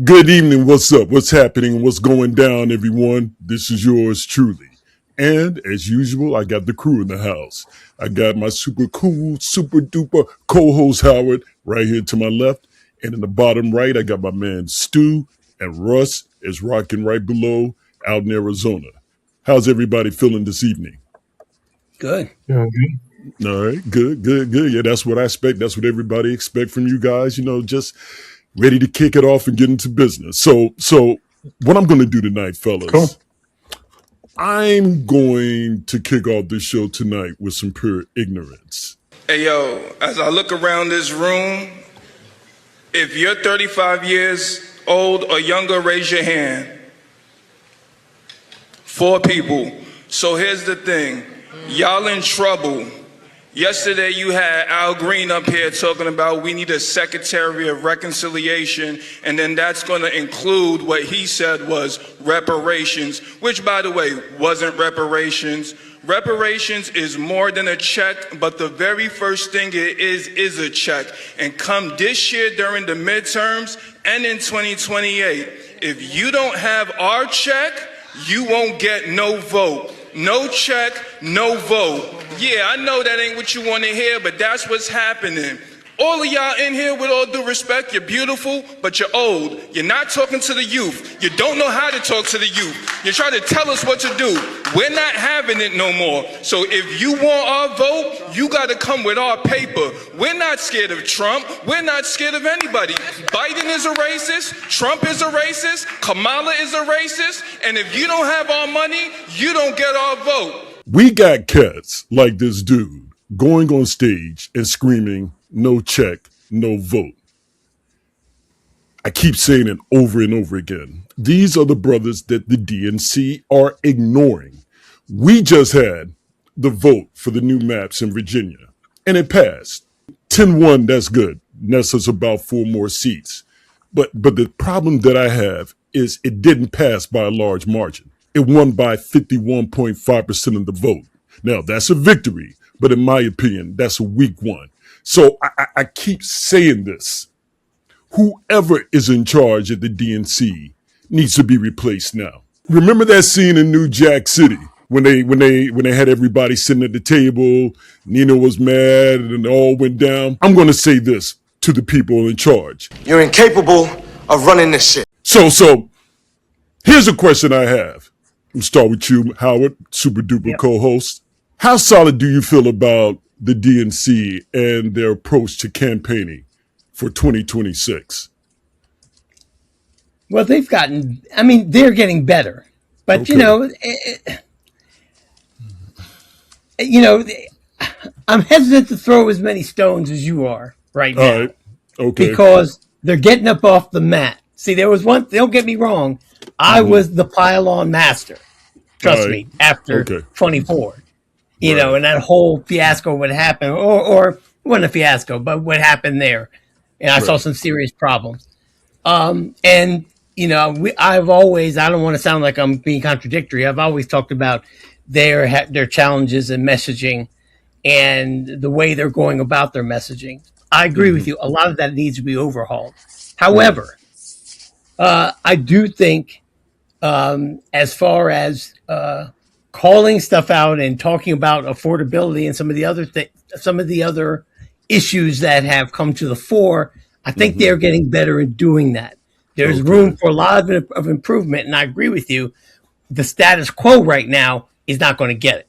Good evening. What's up? What's happening? What's going down, everyone? This is yours truly. And as usual, I got the crew in the house. I got my super cool, super duper co-host Howard right here to my left. And in the bottom right, I got my man Stu, and Russ is rocking right below out in Arizona. How's everybody feeling this evening? Good. Okay. All right, good. Yeah, that's what I expect. That's what everybody expect from you guys. Just ready to kick it off and get into business. So what I'm going to do tonight, fellas, Cool. I'm going to kick off this show tonight with some pure ignorance. Hey, yo, as I look around this room, if you're 35 years old or younger, raise your hand. 4 people. So here's the thing. Y'all in trouble. Yesterday you had Al Green up here talking about we need a Secretary of Reconciliation, and then that's going to include what he said was reparations, which, by the way, wasn't reparations. Reparations is more than a check, but the very first thing it is a check. And come this year during the midterms and in 2028, if you don't have our check, you won't get no vote. No check, no vote. Yeah, I know that ain't what you want to hear, but that's what's happening. All of y'all in here, with all due respect, you're beautiful, but you're old. You're not talking to the youth. You don't know how to talk to the youth. You're trying to tell us what to do. We're not having it no more. So if you want our vote, you got to come with our paper. We're not scared of Trump. We're not scared of anybody. Biden is a racist. Trump is a racist. Kamala is a racist. And if you don't have our money, you don't get our vote. We got cats like this dude going on stage and screaming, no check, no vote. I keep saying it over and over again. These are the brothers that the DNC are ignoring. We just had the vote for the new maps in Virginia, and it passed. 10-1, that's good. That's us about 4 more seats. But the problem that I have is it didn't pass by a large margin. It won by 51.5% of the vote. Now, that's a victory, but in my opinion, that's a weak one. So I keep saying this. Whoever is in charge at the DNC needs to be replaced now. Remember that scene in New Jack City when they had everybody sitting at the table, Nina was mad and it all went down? I'm going to say this to the people in charge. You're incapable of running this shit. So here's a question I have. We'll start with you, Howard, super duper co-host. How solid do you feel about the DNC and their approach to campaigning for 2026? Well, they're getting better. But, Okay. I'm hesitant to throw as many stones as you are right now. All right. Okay. Because they're getting up off the mat. See, there was one, don't get me wrong, I was the pile-on master. Trust me, after 24. You know, and that whole fiasco would happen, or it wasn't a fiasco, but what happened there. And I saw some serious problems. I've always, I don't want to sound like I'm being contradictory. I've always talked about their challenges in messaging and the way they're going about their messaging. I agree with you. A lot of that needs to be overhauled. However, I do think as far as calling stuff out and talking about affordability and some of the other issues that have come to the fore, I think they're getting better at doing that. There's room for a lot of improvement, and I agree with you. The status quo right now is not going to get it.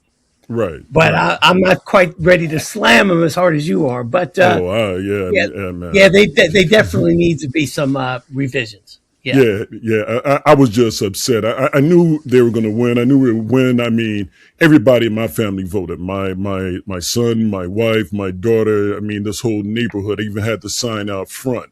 Right. But I'm not quite ready to slam them as hard as you are. But man. they definitely need to be some revisions. Yeah. I was just upset. I knew they were going to win. I knew we would win. I mean, everybody in my family voted. My son, my wife, my daughter. I mean, this whole neighborhood. I even had the sign out front.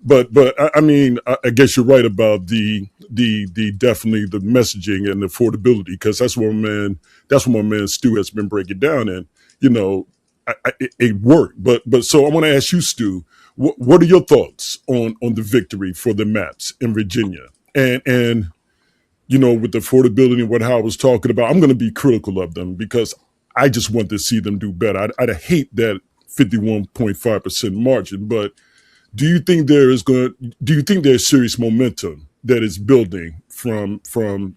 But I mean, I guess you're right about the definitely the messaging and the affordability, because that's what my man Stu has been breaking down, and it worked. But so I want to ask you, Stu, what are your thoughts on the victory for the maps in Virginia, and with the affordability and what Howard was talking about? I'm going to be critical of them because I just want to see them do better. I'd hate that 51.5% margin, but Do you think do you think there's serious momentum that is building from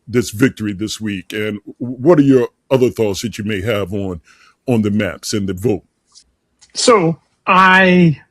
this victory this week? And what are your other thoughts that you may have on the maps and the vote? So I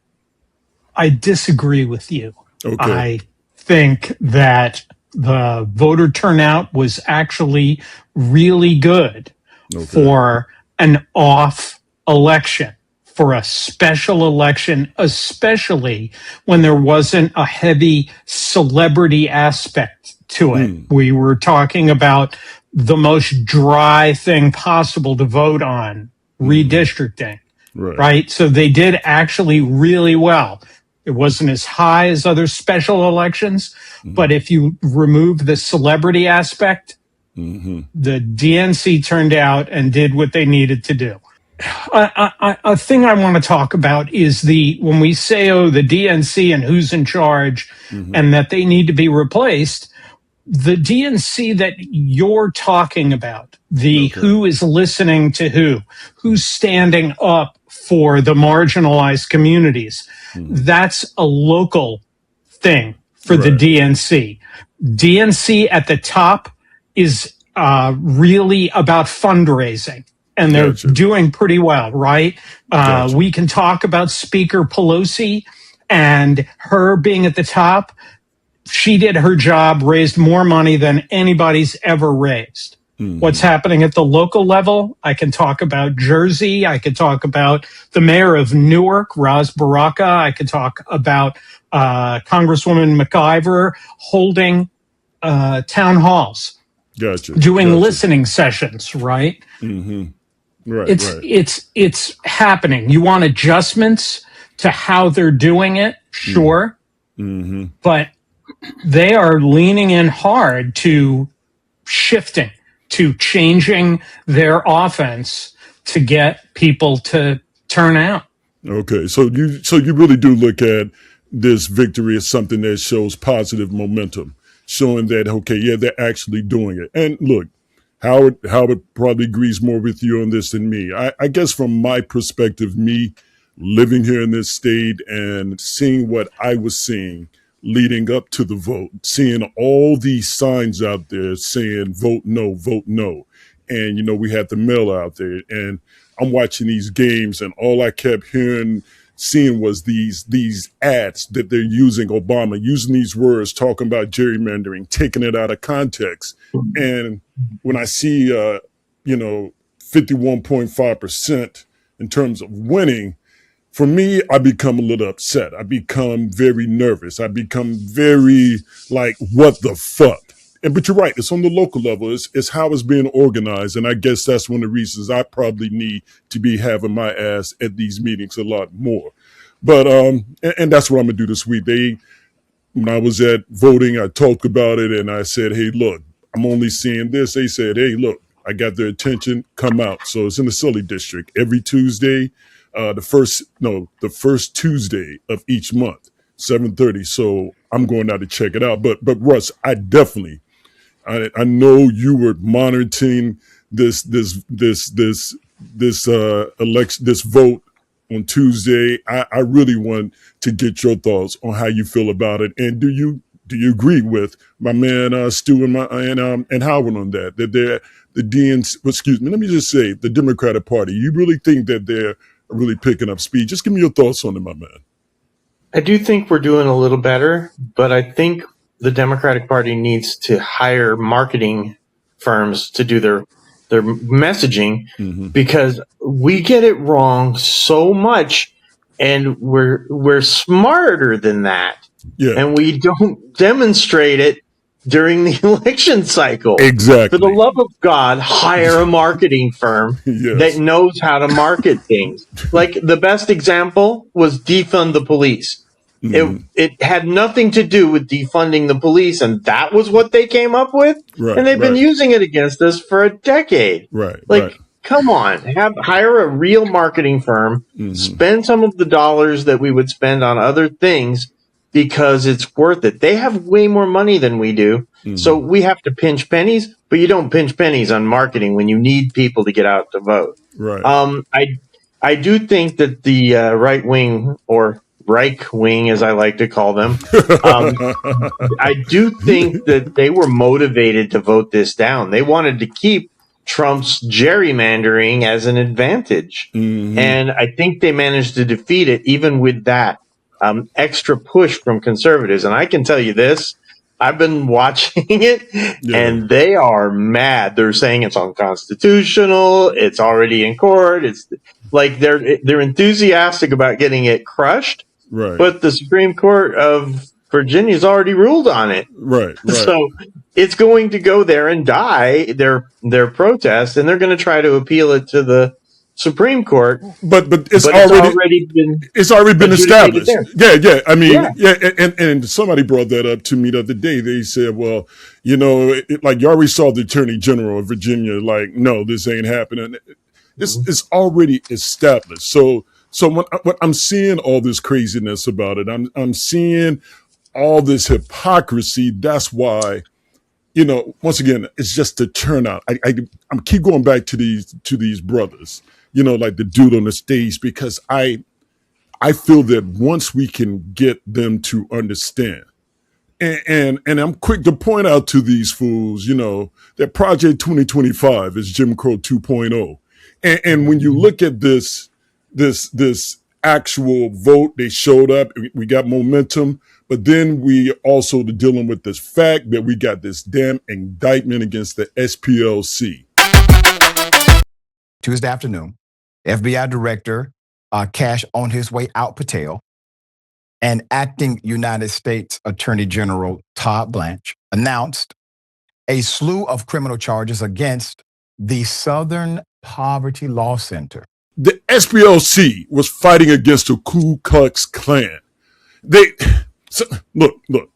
disagree with you. Okay. I think that the voter turnout was actually really good Okay. for an off election, for a special election, especially when there wasn't a heavy celebrity aspect to it. We were talking about the most dry thing possible to vote on, redistricting, Right. right? So they did actually really well. It wasn't as high as other special elections, but if you remove the celebrity aspect, the DNC turned out and did what they needed to do. A thing I want to talk about is when we say, oh, the DNC and who's in charge and that they need to be replaced, the DNC that you're talking about, who is listening to who's standing up for the marginalized communities, that's a local thing for the DNC. DNC at the top is really about fundraising. And they're doing pretty well, right? We can talk about Speaker Pelosi and her being at the top. She did her job, raised more money than anybody's ever raised. What's happening at the local level? I can talk about Jersey. I could talk about the mayor of Newark, Ras Baraka. I could talk about Congresswoman McIver holding town halls, doing listening sessions, right? Right. It's happening. You want adjustments to how they're doing it, sure, but they are leaning in hard to shifting, to changing their offense to get people to turn out. Okay, so you really do look at this victory as something that shows positive momentum, showing that okay, yeah, they're actually doing it. And look, Howard probably agrees more with you on this than me. I guess from my perspective, me living here in this state and seeing what I was seeing leading up to the vote, seeing all these signs out there saying vote no, vote no. And, you know, we had the mail out there and I'm watching these games and all I kept seeing was these ads that they're using Obama, using these words, talking about gerrymandering, taking it out of context. And when I see, 51.5% in terms of winning, for me, I become a little upset. I become very nervous. I become very like, what the fuck? But you're right. It's on the local level. It's how it's being organized. And I guess that's one of the reasons I probably need to be having my ass at these meetings a lot more. But, and that's what I'm going to do this week. When I was at voting, I talked about it and I said, hey, look, I'm only seeing this. They said, hey, look, I got their attention. Come out. So it's in the Sully district every Tuesday. The first Tuesday of each month, 7:30. So I'm going out to check it out. But Russ, I know you were monitoring this election, this vote on Tuesday. I really want to get your thoughts on how you feel about it. And do you agree with my man Stu and Howard on that the DNC? Excuse me. Let me just say the Democratic Party. You really think that they're really picking up speed? Just give me your thoughts on it, my man. I do think we're doing a little better, but I think the Democratic Party needs to hire marketing firms to do their messaging because we get it wrong so much and we're smarter than that. Yeah. And we don't demonstrate it during the election cycle. Exactly. For the love of God, hire a marketing firm that knows how to market things. Like the best example was defund the police. It had nothing to do with defunding the police, and that was what they came up with. Right, and they've been using it against us for a decade. Right. Come on, hire a real marketing firm, spend some of the dollars that we would spend on other things because it's worth it. They have way more money than we do. So we have to pinch pennies, but you don't pinch pennies on marketing when you need people to get out to vote. Right. I do think that the right wing or Reich wing, as I like to call them. I do think that they were motivated to vote this down. They wanted to keep Trump's gerrymandering as an advantage. And I think they managed to defeat it even with that extra push from conservatives. And I can tell you this, I've been watching it and they are mad. They're saying it's unconstitutional. It's already in court. It's like they're enthusiastic about getting it crushed. Right. But the Supreme Court of Virginia's already ruled on it. Right. So it's going to go there and die, their protest, and they're going to try to appeal it to the Supreme Court. But it's already been established. There. Yeah. I mean, and somebody brought that up to me the other day. They said, well, you know, like you already saw the Attorney General of Virginia, like, no, this ain't happening. It's already established. So when I'm seeing all this craziness about it, I'm seeing all this hypocrisy. That's why, you know, once again, it's just the turnout. I'm keep going back to these brothers, you know, like the dude on the stage, because I feel that once we can get them to understand, and I'm quick to point out to these fools, you know, that Project 2025 is Jim Crow 2.0. And when you look at this actual vote, they showed up, we got momentum, but then we also dealing with this fact that we got this damn indictment against the SPLC. Tuesday afternoon, FBI Director Cash on his way out Patel and acting United States Attorney General Todd Blanche announced a slew of criminal charges against the Southern Poverty Law Center. The SPLC was fighting against the Ku Klux Klan. Look,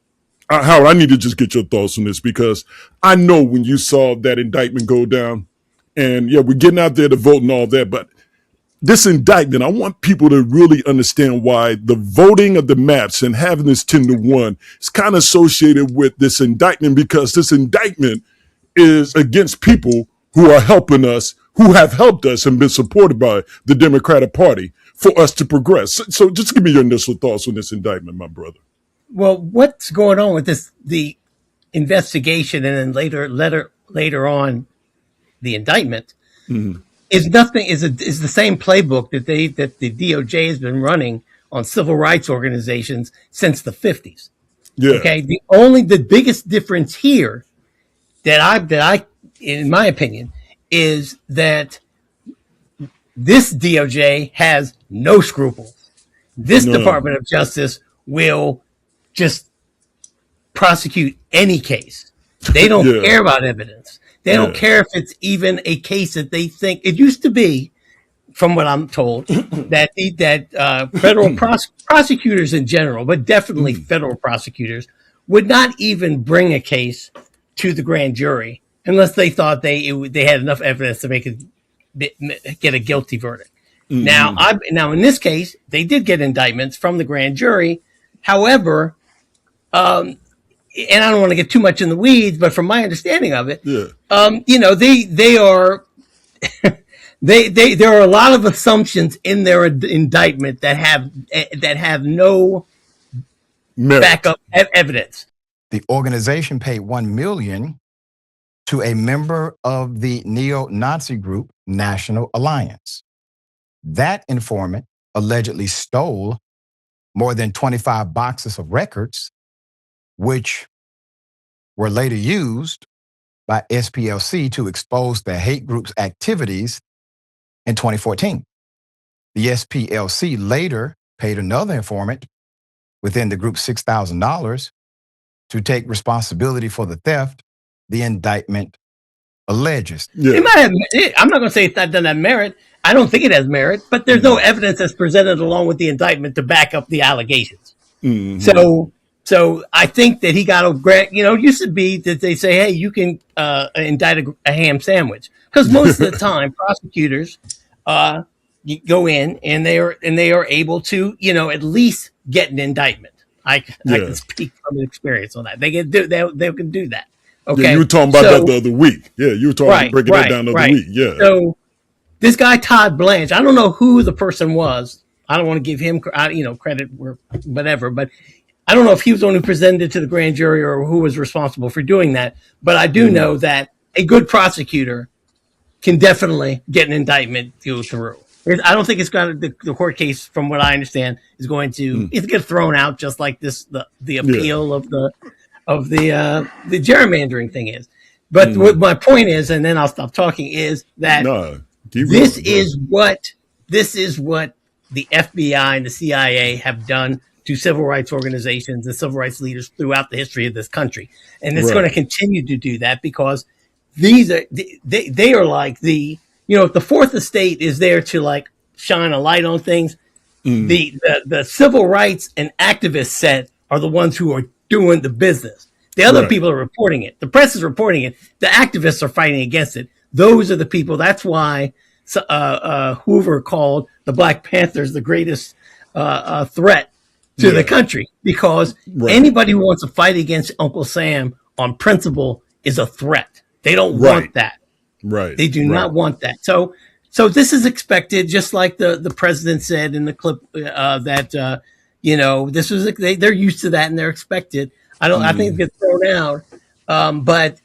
Howard, I need to just get your thoughts on this, because I know when you saw that indictment go down, and yeah, we're getting out there to vote and all that, but this indictment, I want people to really understand why the voting of the maps and having this 10-1 is kind of associated with this indictment, because this indictment is against people who are helping us, who have helped us and been supported by the Democratic Party for us to progress. So just give me your initial thoughts on this indictment, my brother. Well, what's going on with this, the investigation, and then later on the indictment, is the same playbook that the DOJ has been running on civil rights organizations since the 50s. Yeah. Okay. The biggest difference here that I, in my opinion, is that this DOJ has no scruples. This Department of Justice will just prosecute any case. They don't care about evidence. They don't care if it's even a case that they think. It used to be, from what I'm told, that federal prosecutors in general, but definitely federal prosecutors, would not even bring a case to the grand jury unless they thought they had enough evidence to make it get a guilty verdict. Now in this case, they did get indictments from the grand jury. However, and I don't want to get too much in the weeds, but from my understanding of it, you know, they are there are a lot of assumptions in their indictment that have no backup evidence. The organization paid $1 million to a member of the neo-Nazi group National Alliance. That informant allegedly stole more than 25 boxes of records, which were later used by SPLC to expose the hate group's activities in 2014. The SPLC later paid another informant within the group $6,000 to take responsibility for the theft the indictment alleges. It might have, I'm not going to say it doesn't have merit. I don't think it has merit, but there's no evidence that's presented along with the indictment to back up the allegations. So I think that he got a grant. You know, it used to be that they say, hey, you can indict a ham sandwich, because most of the time prosecutors go in and they are able to, you know, at least get an indictment. I can speak from experience on that. They can do that. Okay. Yeah, you were talking about that the other week. Yeah, you were talking breaking that down the other week. Yeah. So this guy Todd Blanche, I don't know who the person was I don't want to give him, credit or whatever, but I don't know if he was the one who presented it to the grand jury or who was responsible for doing that. But I do know that a good prosecutor can definitely get an indictment go through. I don't think it's got the court case, from what I understand, is going to it's get thrown out just like the appeal of the gerrymandering thing is. But what my point is, and then I'll stop talking, is that this is what the FBI and the CIA have done to civil rights organizations and civil rights leaders throughout the history of this country, and it's going to continue to do that because these are they are like the fourth estate is there to like shine a light on things. The civil rights and activist set are the ones who are doing the business. The other people are reporting it. The press is reporting it. The activists are fighting against it. Those are the people. That's why Hoover called the Black Panthers the greatest threat to the country, because anybody who wants to fight against Uncle Sam on principle is a threat. They don't want that. They do not want that. So this is expected, just like the president said in the clip that this was they're used to that and they're expected. I think it gets thrown out, but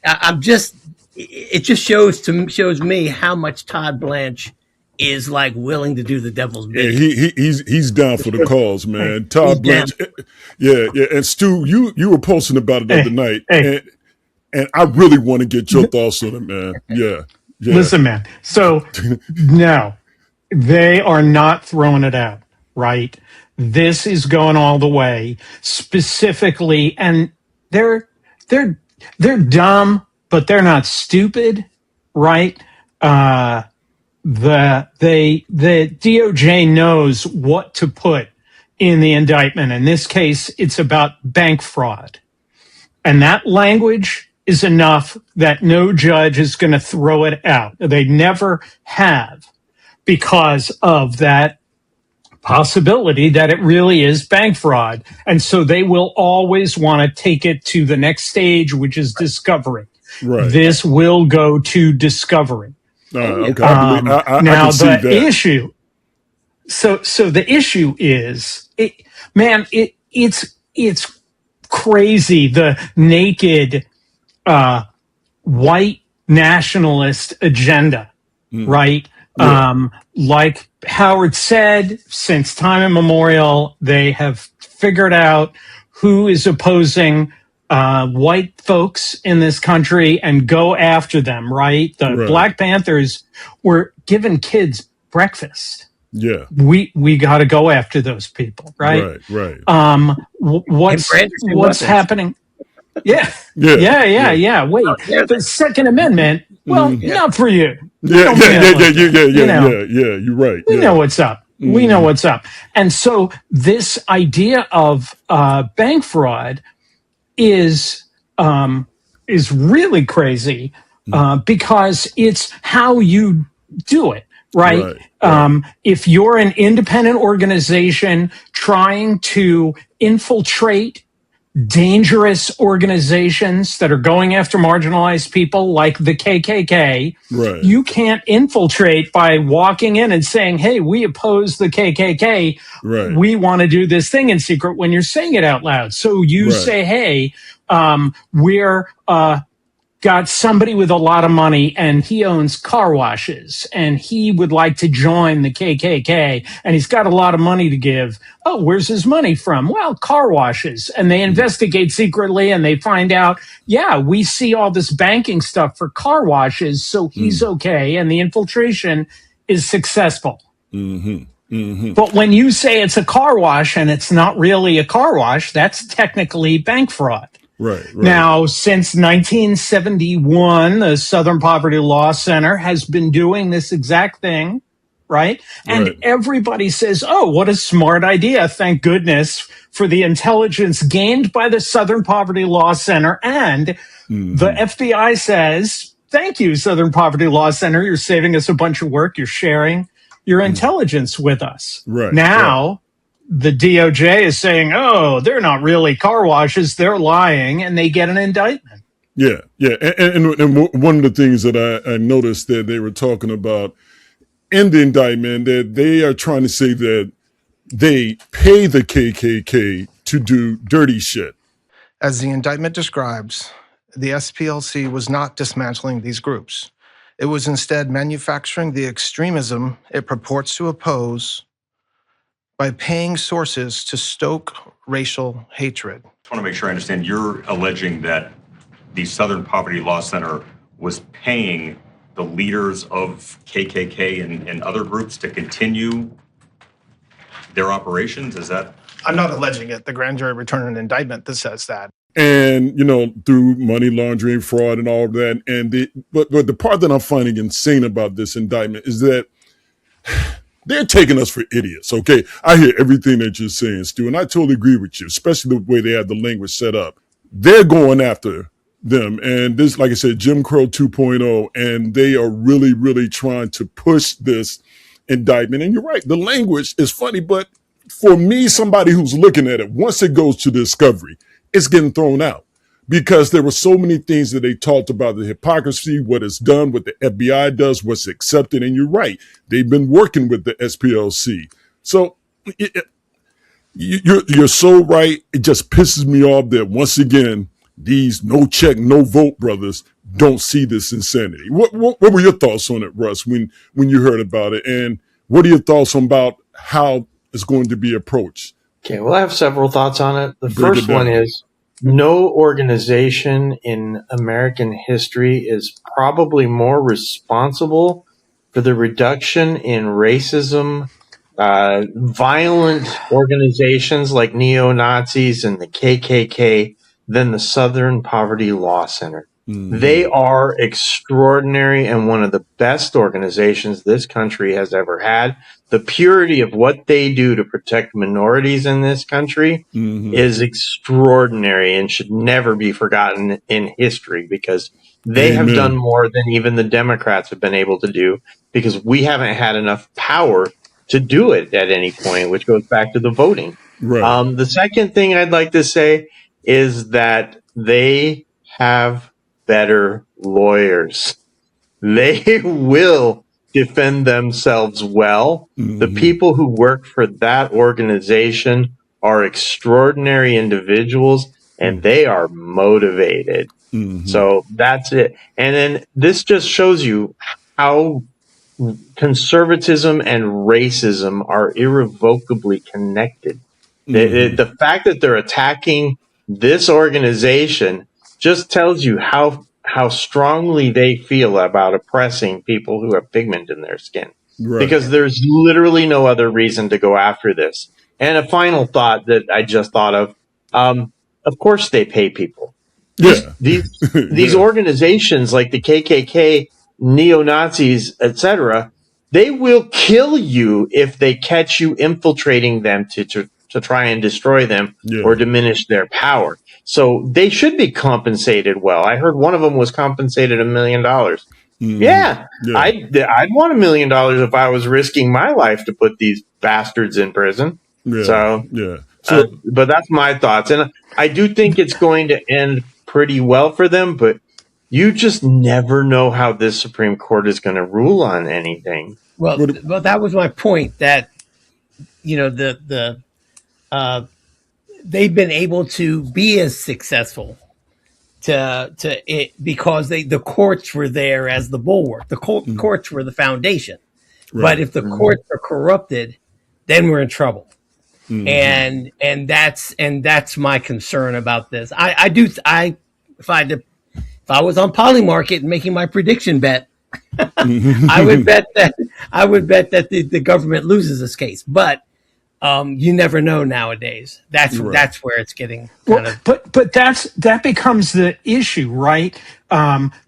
it just shows me how much Todd Blanche is like willing to do the devil's bidding. Yeah, he's down for the cause, man. Todd Blanche, yeah. And Stu, you were posting about it the other night, and I really want to get your thoughts on it, man. Yeah. Listen, man. So no, they are not throwing it out, right? This is going all the way, specifically, and they're dumb, but they're not stupid, right? The DOJ knows what to put in the indictment. In this case, it's about bank fraud. And that language is enough that no judge is going to throw it out. They never have, because of that possibility that it really is bank fraud. And so they will always want to take it to the next stage, which is discovery. This will go to discovery. Okay. I now can see the that. issue. So the issue is, it's crazy. The naked white nationalist agenda, right? Like Howard said, since time immemorial, they have figured out who is opposing white folks in this country and go after them, right? The Black Panthers were giving kids breakfast. Yeah. We got to go after those people, right? What's happening? Yeah. Wait, the Second Amendment, well, not for you. Yeah. You're right. We know what's up. We know what's up. And so this idea of bank fraud is really crazy because it's how you do it, right? If you're an independent organization trying to infiltrate dangerous organizations that are going after marginalized people like the KKK, you can't infiltrate by walking in and saying, hey, we oppose the KKK. We want to do this thing in secret when you're saying it out loud. So you say, hey, we're got somebody with a lot of money and he owns car washes and he would like to join the KKK and he's got a lot of money to give. Oh, where's his money from? Well, car washes. And they investigate secretly and they find out, yeah, we see all this banking stuff for car washes, so he's okay. And the infiltration is successful. But when you say it's a car wash and it's not really a car wash, that's technically bank fraud. Now, since 1971, the Southern Poverty Law Center has been doing this exact thing, right? And everybody says, oh, what a smart idea. Thank goodness for the intelligence gained by the Southern Poverty Law Center. And the FBI says, thank you, Southern Poverty Law Center. You're saving us a bunch of work. You're sharing your intelligence with us. Now, the DOJ is saying, oh, they're not really car washes, they're lying, and they get an indictment. Yeah. And one of the things that I noticed that they were talking about in the indictment, that they are trying to say that they pay the KKK to do dirty shit. As the indictment describes, the SPLC was not dismantling these groups. It was instead manufacturing the extremism it purports to oppose by paying sources to stoke racial hatred. I want to make sure I understand. You're alleging that the Southern Poverty Law Center was paying the leaders of KKK and other groups to continue their operations? Is that? I'm not alleging it. The grand jury returned an indictment that says that. And, through money laundering, fraud, and all of that. And but the part that I'm finding insane about this indictment is that they're taking us for idiots, okay? I hear everything that you're saying, Stu, and I totally agree with you, especially the way they have the language set up. They're going after them, and this, like I said, Jim Crow 2.0, and they are really, really trying to push this indictment. And you're right, the language is funny, but for me, somebody who's looking at it, once it goes to discovery, it's getting thrown out. Because there were so many things that they talked about, the hypocrisy, what is done, what the FBI does, what's accepted. And you're right. They've been working with the SPLC. So you're so right. It just pisses me off that once again, these no check, no vote brothers don't see this insanity. What were your thoughts on it, Russ, when you heard about it? And what are your thoughts about how it's going to be approached? Okay, well, I have several thoughts on it. The first one is, no organization in American history is probably more responsible for the reduction in racism. Violent organizations like neo-Nazis and the KKK than the Southern Poverty Law Center. Mm-hmm. They are extraordinary and one of the best organizations this country has ever had. The purity of what they do to protect minorities in this country is extraordinary and should never be forgotten in history, because they have done more than even the Democrats have been able to do, because we haven't had enough power to do it at any point, which goes back to the voting. Right. The second thing I'd like to say is that they have better lawyers. They will defend themselves well. The people who work for that organization are extraordinary individuals, and they are motivated. So that's it. And then this just shows you how conservatism and racism are irrevocably connected. The fact that they're attacking this organization just tells you how strongly they feel about oppressing people who have pigment in their skin. Right. Because there's literally no other reason to go after this. And a final thought that I just thought of course they pay people. These organizations like the KKK, neo-Nazis, etc., they will kill you if they catch you infiltrating them to try and destroy them or diminish their power. So they should be compensated well. I heard one of them was compensated $1 million. I'd want $1 million if I was risking my life to put these bastards in prison. But that's my thoughts. And I do think it's going to end pretty well for them, but you just never know how this Supreme Court is going to rule on anything. Well, that was my point, that, they've been able to be as successful to it because the courts were there as the bulwark. The courts were the foundation. Right. But if the courts are corrupted, then we're in trouble. And that's my concern about this. If I was on Polymarket and making my prediction bet, I would bet that the government loses this case. But you never know nowadays. That's where it's getting kind of. But that becomes the issue, right?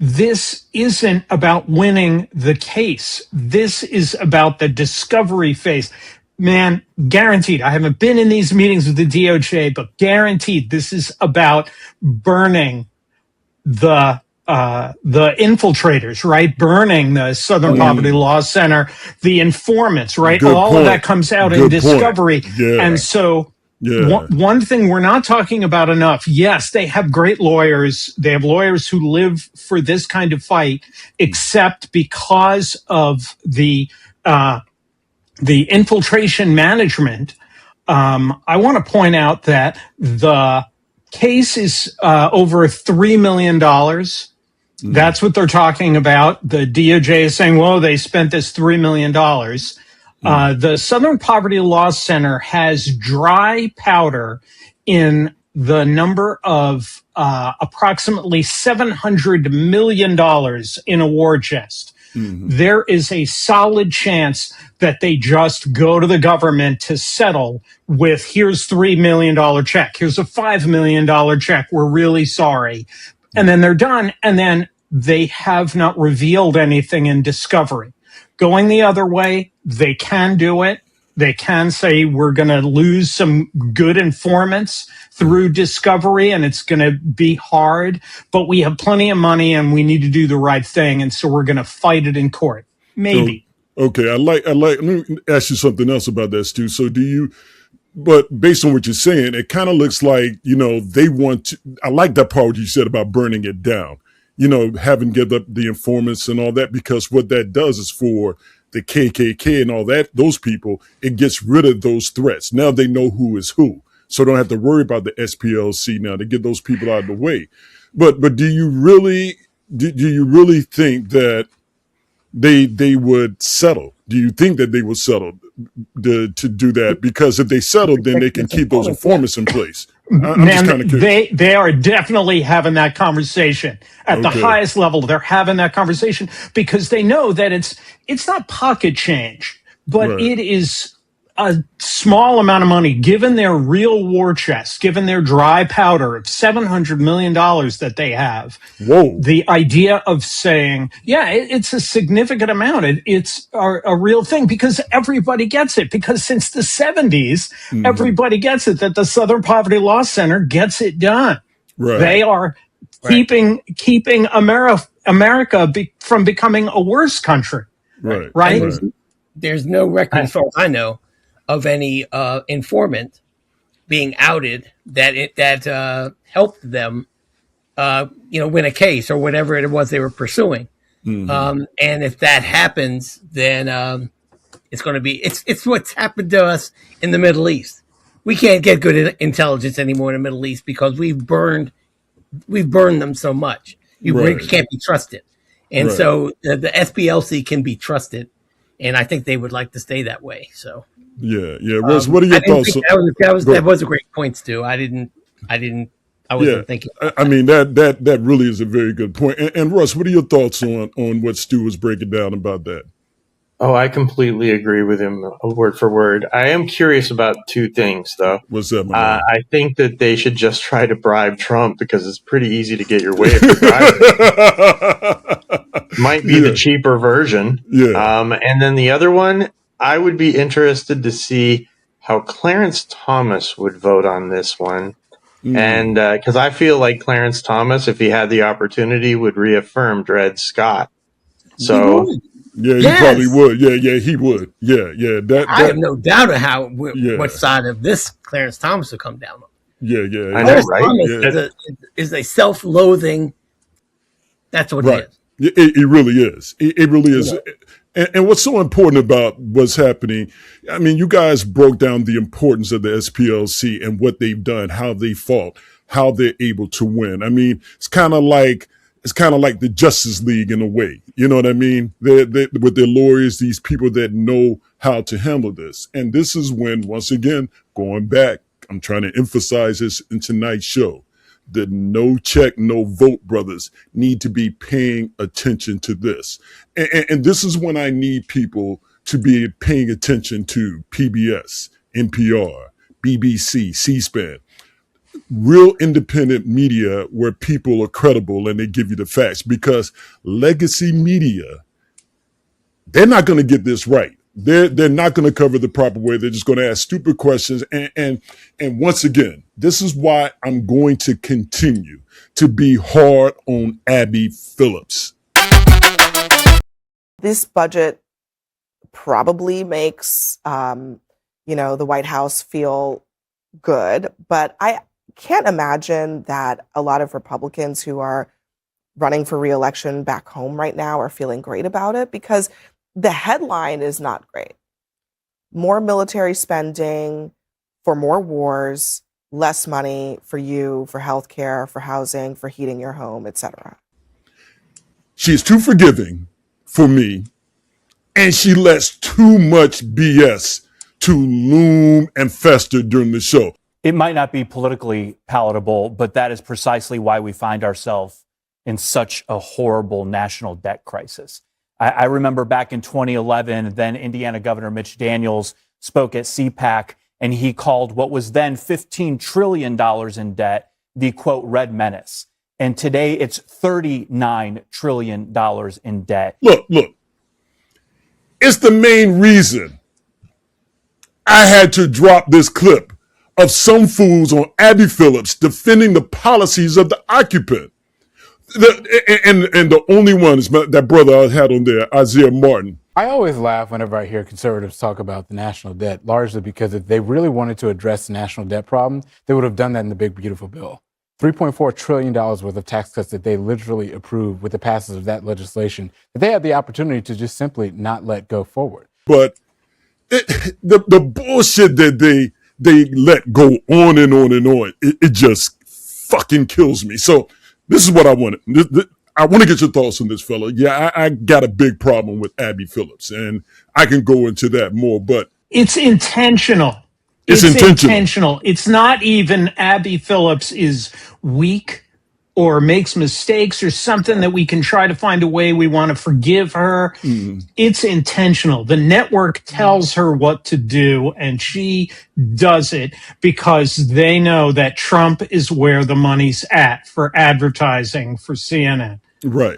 This isn't about winning the case. This is about the discovery phase. Man, guaranteed. I haven't been in these meetings with the DOJ, but guaranteed this is about burning the infiltrators, right? Burning the Southern Poverty Law Center, the informants, right? Good All point. of that comes out in discovery. And so one thing we're not talking about enough, yes, they have great lawyers. They have lawyers who live for this kind of fight, except because of the infiltration management, I want to point out that the case is over $3 million. That's what they're talking about. The DOJ is saying, well, they spent this $3 million. The Southern Poverty Law Center has dry powder in the number of approximately $700 million in a war chest. There is a solid chance that they just go to the government to settle with, here's $3 million check, here's a $5 million check, we're really sorry. And then they're done, and then they have not revealed anything in discovery. Going the other way, they can do it. They can say we're going to lose some good informants through discovery and it's going to be hard, but we have plenty of money and we need to do the right thing. And so we're going to fight it in court. Maybe. So, okay. Let me ask you something else about that, Stu. So but based on what you're saying, it kind of looks like, they want to, I like that part you said about burning it down, having give up the informants and all that, because what that does is for the KKK and all that, those people, it gets rid of those threats. Now they know who is who. So don't have to worry about the SPLC now to get those people out of the way. But do you really think that they would settle? Do you think that they would settle to do that? Because if they settle, then they can keep those informants in place. I'm just kind of curious. They are definitely having that conversation at the highest level. They're having that conversation because they know that it's not pocket change, but it is a small amount of money given their real war chest, given their dry powder of $700 million that they have. Whoa. The idea of saying, it's a significant amount. It's a real thing because everybody gets it. Because since the 70s, everybody gets it that the Southern Poverty Law Center gets it done. Right. They are keeping America from becoming a worse country. Right. There's no record, as far as I know, of any informant being outed that helped them, win a case or whatever it was they were pursuing. And if that happens, then it's going to be it's what's happened to us in the Middle East. We can't get good intelligence anymore in the Middle East because we've burned them so much. You can't be trusted, and so the SPLC can be trusted. And I think they would like to stay that way. So Russ, what are your thoughts? That was a great point, Stu. I wasn't thinking. I mean that really is a very good point. And Russ, what are your thoughts on what Stu was breaking down about that? Oh, I completely agree with him, word for word. I am curious about two things, though. What's that, my man? I think that they should just try to bribe Trump because it's pretty easy to get your way if you bribe him. Might be the cheaper version. And then the other one, I would be interested to see how Clarence Thomas would vote on this one. And because I feel like Clarence Thomas, if he had the opportunity, would reaffirm Dred Scott. So... he probably would. He would. I have no doubt of what side of this Clarence Thomas will come down on. I know, right? Thomas is a self-loathing. That's what it is. It really is. It really is. And what's so important about what's happening, I mean, you guys broke down the importance of the SPLC and what they've done, how they fought, how they're able to win. I mean, it's kind of like the Justice League in a way. You know what I mean? They're with their lawyers, these people that know how to handle this. And this is when, once again, going back, I'm trying to emphasize this in tonight's show. The no check, no vote brothers need to be paying attention to this. And this is when I need people to be paying attention to PBS, NPR, BBC, C-SPAN, real independent media where people are credible and they give you the facts, because legacy media, they're not going to get this right. They're not going to cover the proper way. They're just going to ask stupid questions. And once again, this is why I'm going to continue to be hard on Abby Phillips. This budget probably makes, the White House feel good, but I can't imagine that a lot of Republicans who are running for re-election back home right now are feeling great about it, because the headline is not great. More military spending, for more wars, less money for you, for healthcare, for housing, for heating your home, etc. She's too forgiving for me, and she lets too much BS to loom and fester during the show. It might not be politically palatable, but that is precisely why we find ourselves in such a horrible national debt crisis. I remember back in 2011, then Indiana Governor Mitch Daniels spoke at CPAC, and he called what was then $15 trillion in debt the, quote, red menace. And today it's $39 trillion in debt. Look, it's the main reason I had to drop this clip of some fools on Abby Phillips defending the policies of the occupant. And the only one is that brother I had on there, Isaiah Martin. I always laugh whenever I hear conservatives talk about the national debt, largely because if they really wanted to address the national debt problem, they would have done that in the big, beautiful bill. $3.4 trillion worth of tax cuts that they literally approved with the passage of that legislation, that they had the opportunity to just simply not let go forward. But the bullshit that they let go on and on and on, it just fucking kills me. So this is what I wanted. I want to get your thoughts on this, fella. Yeah, I got a big problem with Abby Phillips, and I can go into that more, but it's intentional. It's intentional. It's not even Abby Phillips is weak or makes mistakes or something that we can try to find a way we want to forgive her. It's intentional. The network tells her what to do, and she does it because they know that Trump is where the money's at for advertising, for CNN,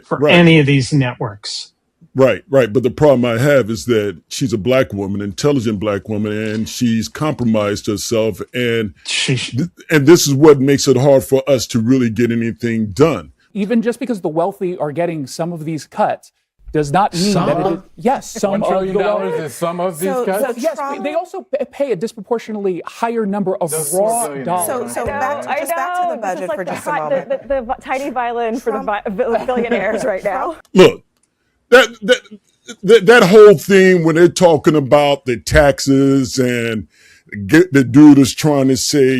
for any of these networks. Right. But the problem I have is that she's a black woman, intelligent black woman, and she's compromised herself. And this is what makes it hard for us to really get anything done. Even just because the wealthy are getting some of these cuts does not mean that some $1 trillion is some of these cuts? Yes, they also pay a disproportionately higher number of raw dollars. So back to the budget for just a moment. The tiny violin for the billionaires right now. Look. That whole thing when they're talking about the taxes and the dude is trying to say,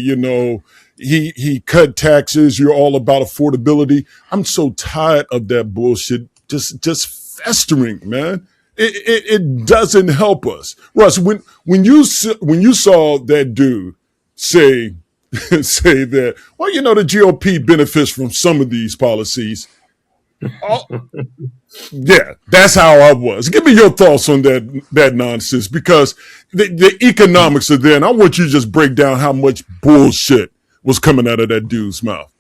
he cut taxes. You're all about affordability. I'm so tired of that bullshit. Just festering, man. It doesn't help us. Russ, when you saw that dude say that, the GOP benefits from some of these policies. Yeah, that's how I was. Give me your thoughts on that nonsense, because the economics are there, and I want you to just break down how much bullshit was coming out of that dude's mouth.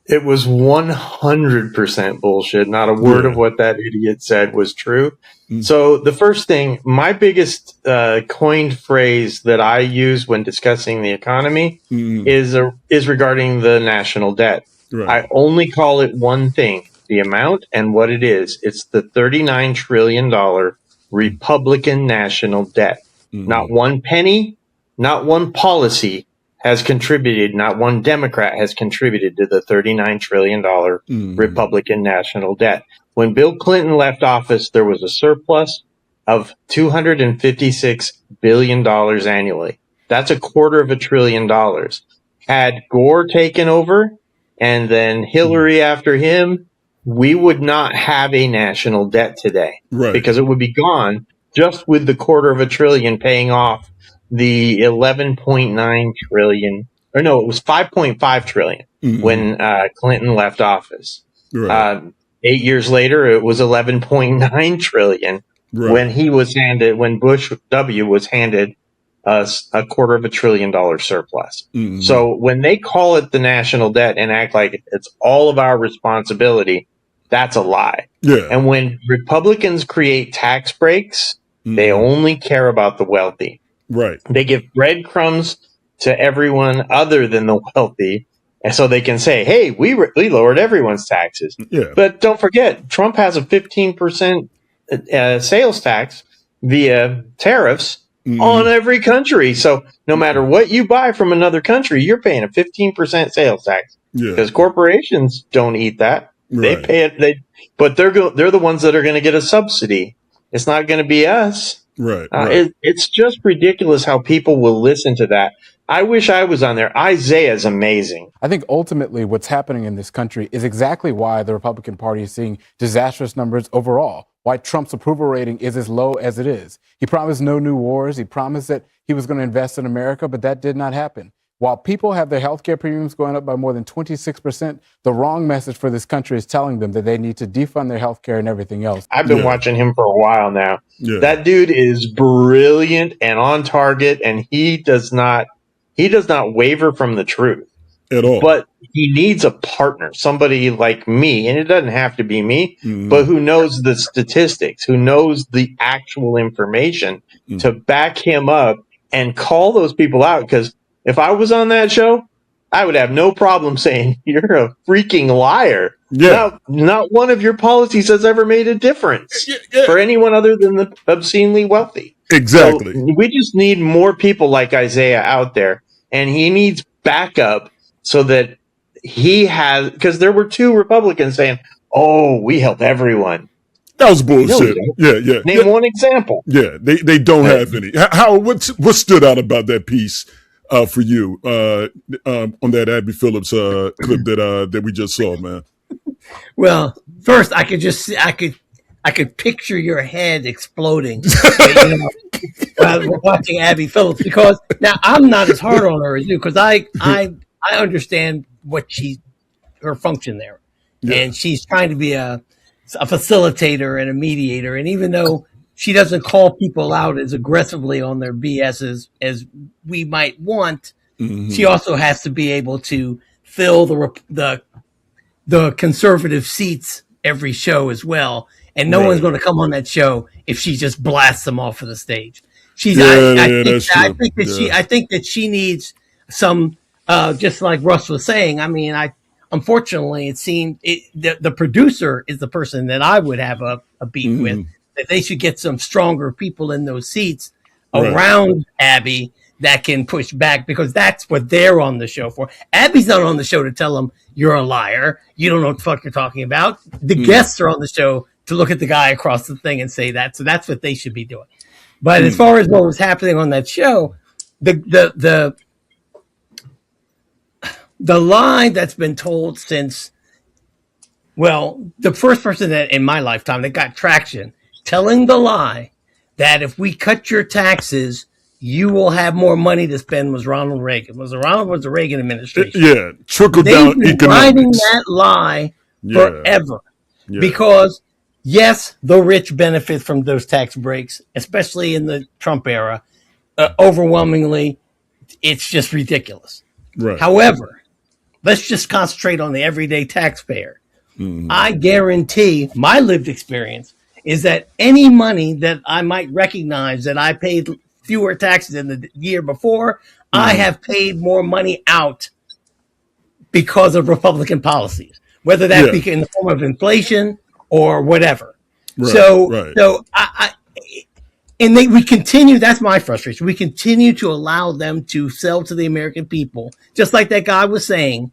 It was 100% bullshit. Not a word of what that idiot said was true. So the first thing, my biggest coined phrase that I use when discussing the economy is regarding the national debt. I only call it one thing. The amount and what it is. It's the $39 trillion Republican national debt. Not one penny, not one policy has contributed, not one Democrat has contributed to the $39 trillion Republican national debt. When Bill Clinton left office, there was a surplus of $256 billion annually. That's $250 billion. Had Gore taken over and then Hillary after him, we would not have a national debt today, because it would be gone just with the $250 billion paying off the 11.9 trillion, or no, it was 5.5 trillion when Clinton left office. 8 years later, it was 11.9 trillion when Bush W was handed us $250 billion surplus. So when they call it the national debt and act like it's all of our responsibility, that's a lie. And when Republicans create tax breaks, they only care about the wealthy. They give breadcrumbs to everyone other than the wealthy, and so they can say, "Hey, we lowered everyone's taxes." But don't forget, Trump has a 15% sales tax via tariffs on every country. So no matter what you buy from another country, you're paying a 15% sales tax because corporations don't eat that. They pay it, but they're the ones that are going to get a subsidy. It's not going to be us. It's just ridiculous how people will listen to that. I wish I was on there. Isaiah's amazing. I think ultimately what's happening in this country is exactly why the Republican Party is seeing disastrous numbers overall, why Trump's approval rating is as low as it is. He promised no new wars. He promised that he was going to invest in America, but that did not happen. While people have their healthcare premiums going up by more than 26%, the wrong message for this country is telling them that they need to defund their healthcare and everything else. I've been watching him for a while now. Yeah. That dude is brilliant and on target, and he does not waver from the truth at all. But he needs a partner, somebody like me, and it doesn't have to be me, but who knows the statistics, who knows the actual information to back him up and call those people out. Because if I was on that show, I would have no problem saying you're a freaking liar. Yeah. Not one of your policies has ever made a difference for anyone other than the obscenely wealthy. Exactly. So we just need more people like Isaiah out there, and he needs backup so that he has, because there were two Republicans saying, "Oh, we help everyone." That was bullshit. No, yeah. Name one example. Yeah, they don't have any. How what stood out about that piece for you on that Abby Phillips clip that we just saw, man? Well, first I could picture your head exploding while watching Abby Phillips, because now I'm not as hard on her as you, because I understand what her function there, and she's trying to be a facilitator and a mediator, and even though she doesn't call people out as aggressively on their BS as we might want, she also has to be able to fill the conservative seats every show as well. And no one's going to come on that show if she just blasts them off of the stage. I think that she needs some, just like Russ was saying. I mean, unfortunately, it seemed the producer is the person that I would have a beef with. That they should get some stronger people in those seats around Abby that can push back, because that's what they're on the show for. Abby's not on the show to tell them you're a liar, you don't know what the fuck you're talking about. The guests are on the show to look at the guy across the thing and say that. So that's what they should be doing. But as far as what was happening on that show, the lie that's been told since, well, the first person that in my lifetime that got traction telling the lie that if we cut your taxes, you will have more money to spend was Ronald Reagan. Was the Reagan administration? Trickle down economics. Riding that lie forever, because yes, the rich benefit from those tax breaks, especially in the Trump era. Overwhelmingly, it's just ridiculous. Right. However, let's just concentrate on the everyday taxpayer. I guarantee my lived experience is that any money that I might recognize that I paid fewer taxes in the year before, I have paid more money out because of Republican policies, whether that be in the form of inflation or whatever. We continue, that's my frustration. We continue to allow them to sell to the American people, just like that guy was saying,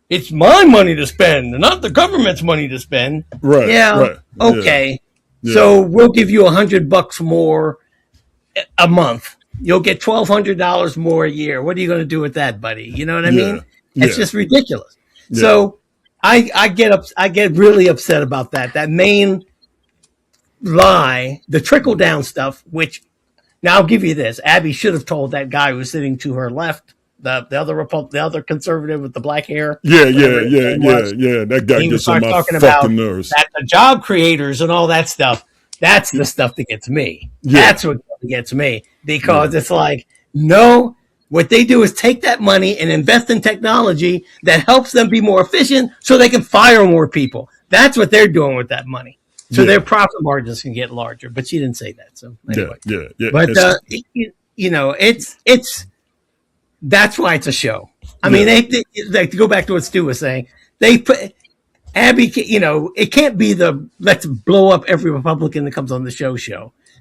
it's my money to spend, not the government's money to spend. Okay. Yeah. So we'll give you $100 more a month. You'll get $1,200 more a year. What are you going to do with that, buddy? You know what I mean? It's just ridiculous. So I get really upset about that. That main lie, the trickle down stuff, which now I'll give you this. Abby should have told that guy who was sitting to her left, the other conservative with the black hair. That guy gets on my fucking nerves. That the job creators and all that stuff. That's the stuff that gets me. That's what gets me, because it's like, no, what they do is take that money and invest in technology that helps them be more efficient so they can fire more people. That's what they're doing with that money. So their profit margins can get larger. But she didn't say that. So anyway. But it's that's why it's a show. I mean, they like, to go back to what Stu was saying, they put Abby, it can't be the let's blow up every Republican that comes on the show,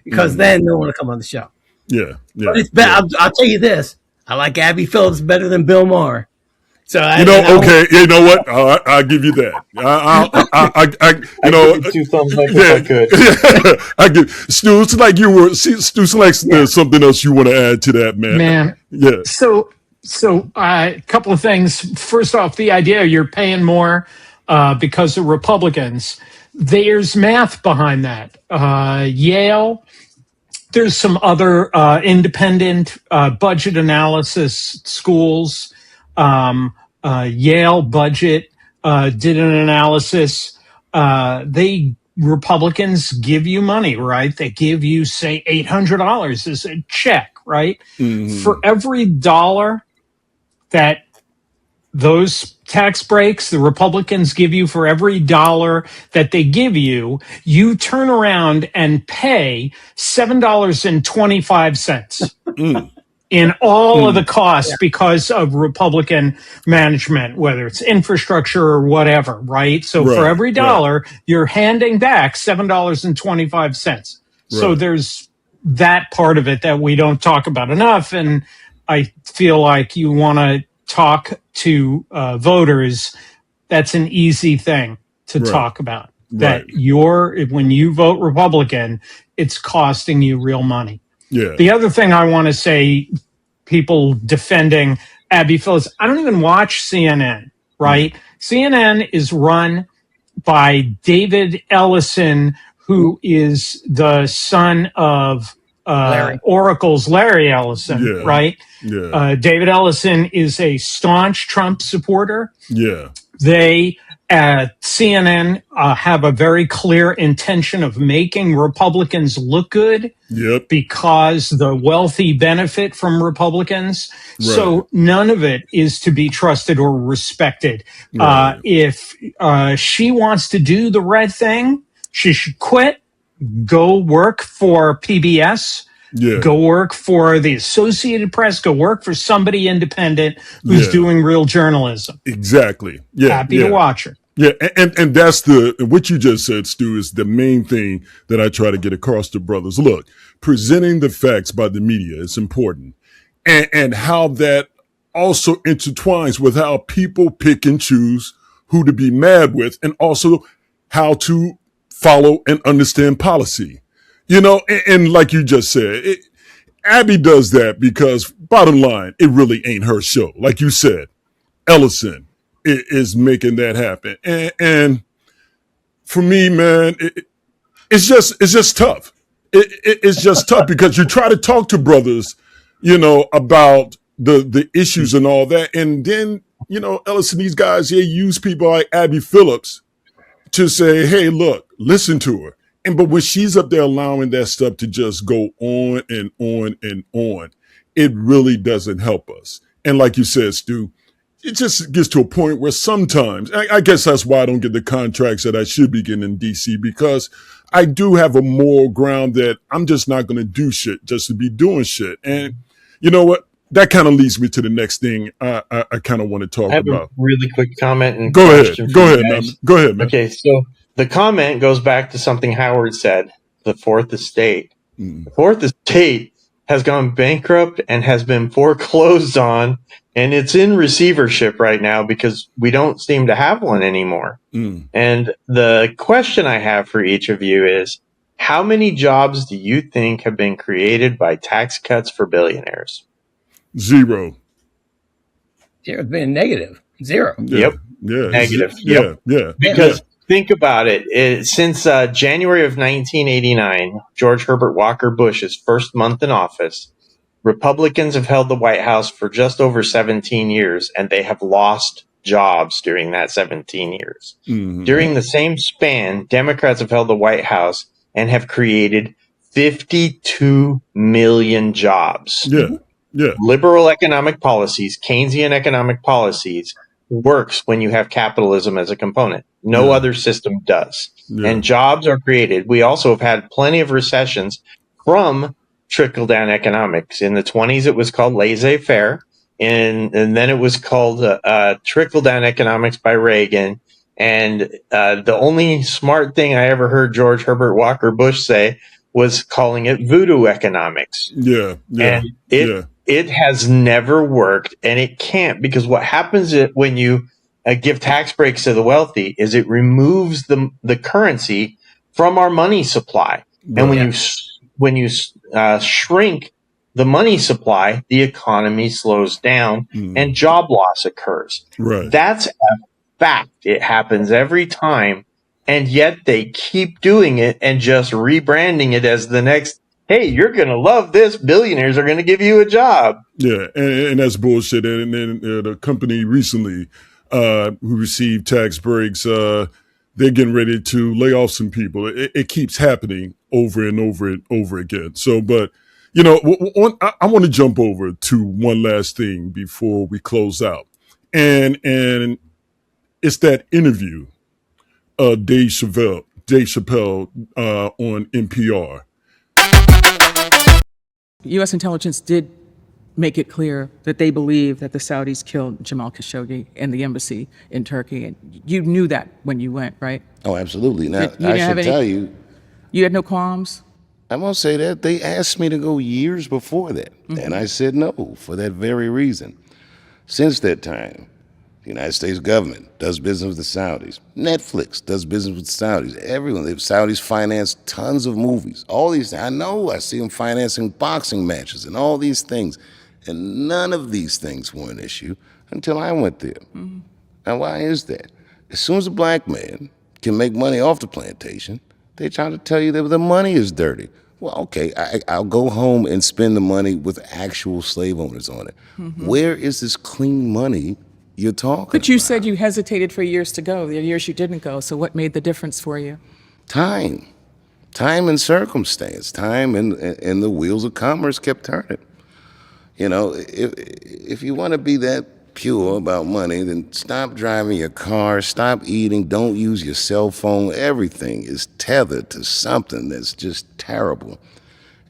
because then no one will come on the show. But it's I'll tell you this: I like Abby Phillips better than Bill Maher. So you know what? I'll give you that. I give 2 thumbs up if I could. I give Stu. It's like you were. Stu, like there's something else you want to add to that, man. Yeah. So So, a couple of things. First off, the idea you're paying more because of Republicans. There's math behind that. Yale, there's some other independent budget analysis schools. Yale Budget did an analysis. Republicans give you money, right? They give you, say, $800 as a check, right? For every dollar that those tax breaks the Republicans give you, for every dollar that they give you, you turn around and pay $7.25 in all of the costs because of Republican management, whether it's infrastructure or whatever, right? So for every dollar, you're handing back $7.25. So there's that part of it that we don't talk about enough. And I feel like you want to talk to voters, that's an easy thing to talk about. That when you vote Republican, it's costing you real money. Yeah. The other thing I want to say, people defending Abby Phillips, I don't even watch CNN, right? CNN is run by David Ellison, who is the son of Oracle's Larry Ellison, right? Yeah. David Ellison is a staunch Trump supporter. Yeah. They at CNN have a very clear intention of making Republicans look good because the wealthy benefit from Republicans. So none of it is to be trusted or respected. If she wants to do the right thing, she should quit, go work for PBS, go work for the Associated Press, go work for somebody independent who's doing real journalism. Exactly. Yeah. Happy to watch her. Yeah, and that's what you just said, Stu, is the main thing that I try to get across to brothers. Look, presenting the facts by the media is important. And how that also intertwines with how people pick and choose who to be mad with, and also how to follow and understand policy. You know, and like you just said, Abby does that because, bottom line, it really ain't her show. Like you said, Ellison is making that happen. And for me, man, it's just tough. It's just tough because you try to talk to brothers, you know, about the issues and all that. And then, you know, Ellison, these guys, they use people like Abby Phillips to say, hey, look, listen to her. But when she's up there allowing that stuff to just go on and on and on, it really doesn't help us. And like you said, Stu, it just gets to a point where sometimes, I guess that's why I don't get the contracts that I should be getting in DC, because I do have a moral ground that I'm just not going to do shit just to be doing shit. And you know what? That kind of leads me to the next thing I kind of want to talk about. I have a really quick comment and Go ahead, man. Okay, so the comment goes back to something Howard said, the fourth estate. The fourth estate has gone bankrupt and has been foreclosed on, and it's in receivership right now because we don't seem to have one anymore. And the question I have for each of you is, how many jobs do you think have been created by tax cuts for billionaires? Zero. It's been negative. Zero. Yep. Yeah. Negative. Yeah. Because think about it. Since January of 1989, George Herbert Walker Bush's first month in office, Republicans have held the White House for just over 17 years, and they have lost jobs during that 17 years. During the same span, Democrats have held the White House and have created 52 million jobs. Yeah. Liberal economic policies, Keynesian economic policies, works when you have capitalism as a component. No other system does. And jobs are created. We also have had plenty of recessions from trickle-down economics. In the 20s, it was called laissez-faire, and then it was called trickle-down economics by Reagan. And the only smart thing I ever heard George Herbert Walker Bush say was calling it voodoo economics. And it has never worked, and it can't, because what happens when you give tax breaks to the wealthy is it removes the currency from our money supply. And when you shrink the money supply, the economy slows down and job loss occurs. Right. That's a fact. It happens every time. And yet they keep doing it and just rebranding it as the next, hey, you're going to love this. Billionaires are going to give you a job. Yeah, and that's bullshit. And then the company recently who received tax breaks, they're getting ready to lay off some people. It keeps happening over and over and over again. So, but, you know, I want to jump over to one last thing before we close out. And it's that interview, Dave Chappelle on NPR. U.S. intelligence did make it clear that they believe that the Saudis killed Jamal Khashoggi in the embassy in Turkey. And you knew that when you went, right? Oh, absolutely. Now, You I should tell you. You had no qualms? I won't say that. They asked me to go years before that. And I said no for that very reason. Since that time, the United States government does business with the Saudis. Netflix does business with the Saudis. Everyone. The Saudis finance tons of movies. All these, I know, I see them financing boxing matches and all these things. And none of these things were an issue until I went there. Now, why is that? As soon as a black man can make money off the plantation, they try to tell you that the money is dirty. Well, okay, I'll go home and spend the money with actual slave owners on it. Where is this clean money you're talking But you about? said you hesitated for years to go. There are years you didn't go. So what made the difference for you? Time and circumstance, time and the wheels of commerce kept turning. You know, if you want to be that pure about money, then stop driving your car, stop eating, don't use your cell phone. Everything is tethered to something that's just terrible.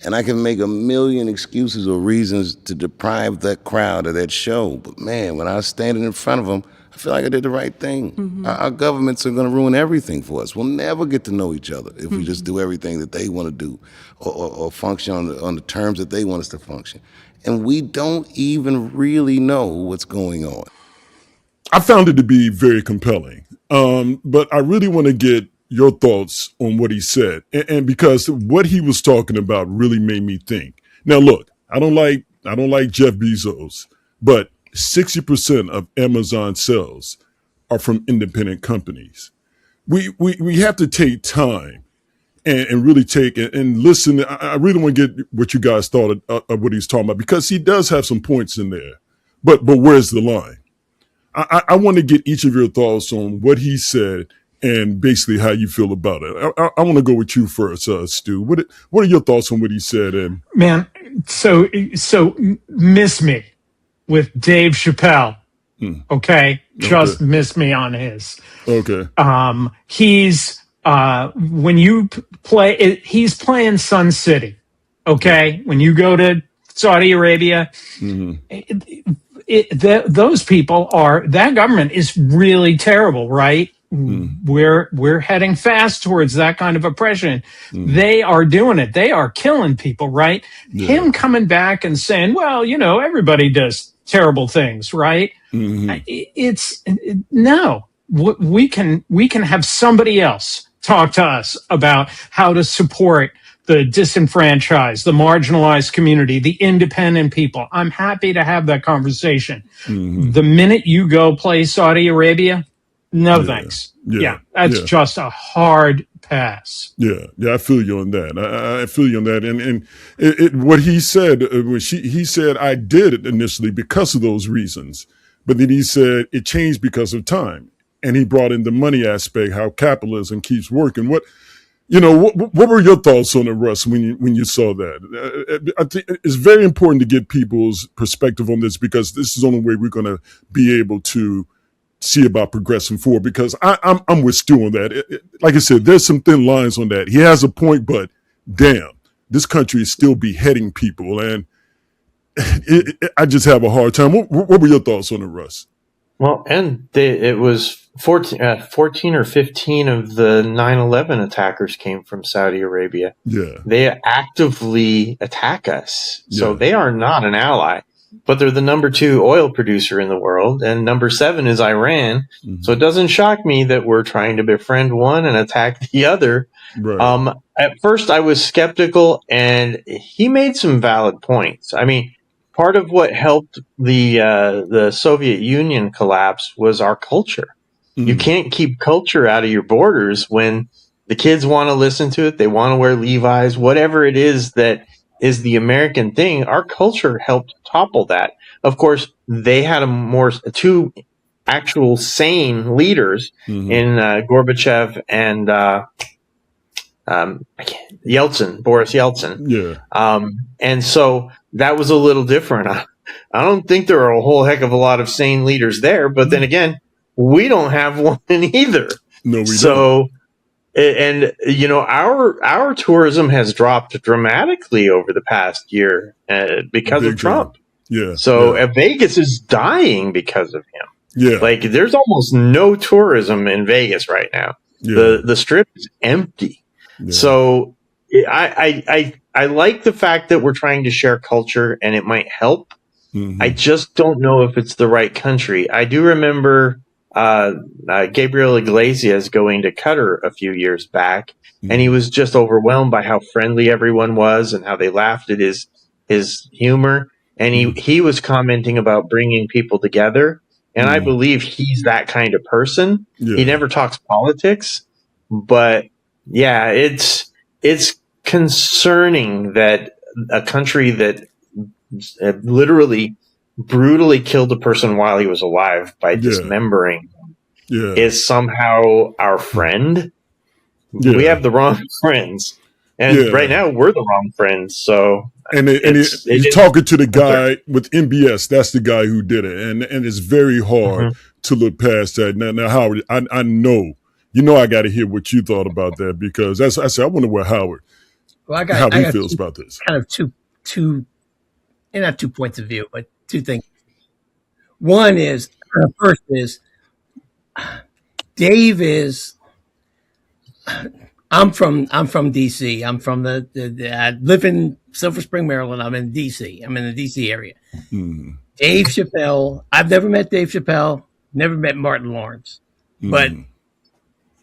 And I can make a million excuses or reasons to deprive that crowd of that show. But man, when I was standing in front of them, I feel like I did the right thing. Our governments are going to ruin everything for us. We'll never get to know each other if we just do everything that they want to do or function on the terms that they want us to function. And we don't even really know what's going on. I found it to be very compelling. But I really want to get your thoughts on what he said. And because what he was talking about really made me think. Now, look, I don't like Jeff Bezos, but 60% of Amazon sales are from independent companies. We have to take time and really take it and listen. I really want to get what you guys thought of what he's talking about, because he does have some points in there. But where's the line? I want to get each of your thoughts on what he said and basically how you feel about it. I want to go with you first, Stu. What are your thoughts on what he said? And Man, so miss me with Dave Chappelle. Okay, just miss me on his. Okay. He's when you play it, he's playing Sun City. Okay, when you go to Saudi Arabia, those people are, that government is really terrible, right? We're heading fast towards that kind of oppression. They are doing it. They are killing people, right? Him coming back and saying, well, you know, everybody does terrible things, right? It's no. We can have somebody else talk to us about how to support the disenfranchised, the marginalized community, the independent people. I'm happy to have that conversation. The minute you go play Saudi Arabia, no thanks. That's just a hard pass. Yeah, I feel you on that. I feel you on that. And what he said, he said, I did it initially because of those reasons. But then he said it changed because of time. And he brought in the money aspect, how capitalism keeps working. What were your thoughts on it, Russ, when you saw that? I think it's very important to get people's perspective on this, because this is the only way we're going to be able to see about progressing forward, because I'm with Stu on that. Like I said, there's some thin lines on that. He has a point, but damn, this country is still beheading people. And I just have a hard time. What were your thoughts on it, Russ? Well, and it was 14 or 15 of the 9/11 attackers came from Saudi Arabia. Yeah. They actively attack us. So they are not an ally. but they're the number 2 oil producer in the world, and number 7 is Iran. So it doesn't shock me that we're trying to befriend one and attack the other. Right. At first, I was skeptical, and he made some valid points. I mean, part of what helped the Soviet Union collapse was our culture. You can't keep culture out of your borders when the kids want to listen to it. They want to wear Levi's, whatever it is that is the American thing. Our culture helped topple that. Of course, they had 2 actual sane leaders in Gorbachev and Boris Yeltsin. Yeah. And so that was a little different. I don't think there are a whole heck of a lot of sane leaders there, but then again, we don't have one either. No, we don't. And you know, our tourism has dropped dramatically over the past year because of Trump. Yeah. So Vegas is dying because of him. Yeah. Like there's almost no tourism in Vegas right now. Yeah. The strip is empty. Yeah. So I like the fact that we're trying to share culture and it might help. I just don't know if it's the right country. I do remember Gabriel Iglesias going to Qatar a few years back, and he was just overwhelmed by how friendly everyone was and how they laughed at his humor. And he was commenting about bringing people together. And I believe he's that kind of person. Yeah. He never talks politics, but yeah, it's concerning that a country that literally brutally killed a person while he was alive by dismembering is somehow our friend. We have the wrong friends, and right now we're the wrong friends. So, and he's talking to the guy with MBS. That's the guy who did it, and it's very hard to look past that. Now, Howard, I know I got to hear what you thought about that, because I said I wonder where Howard, how he feels about this. Kind of two, and not 2 points of view, but 2 things. One is, first is, Dave is. I'm from DC. I'm from I live in Silver Spring, Maryland. I'm in DC. I'm in the DC area. Dave Chappelle. I've never met Dave Chappelle. Never met Martin Lawrence, but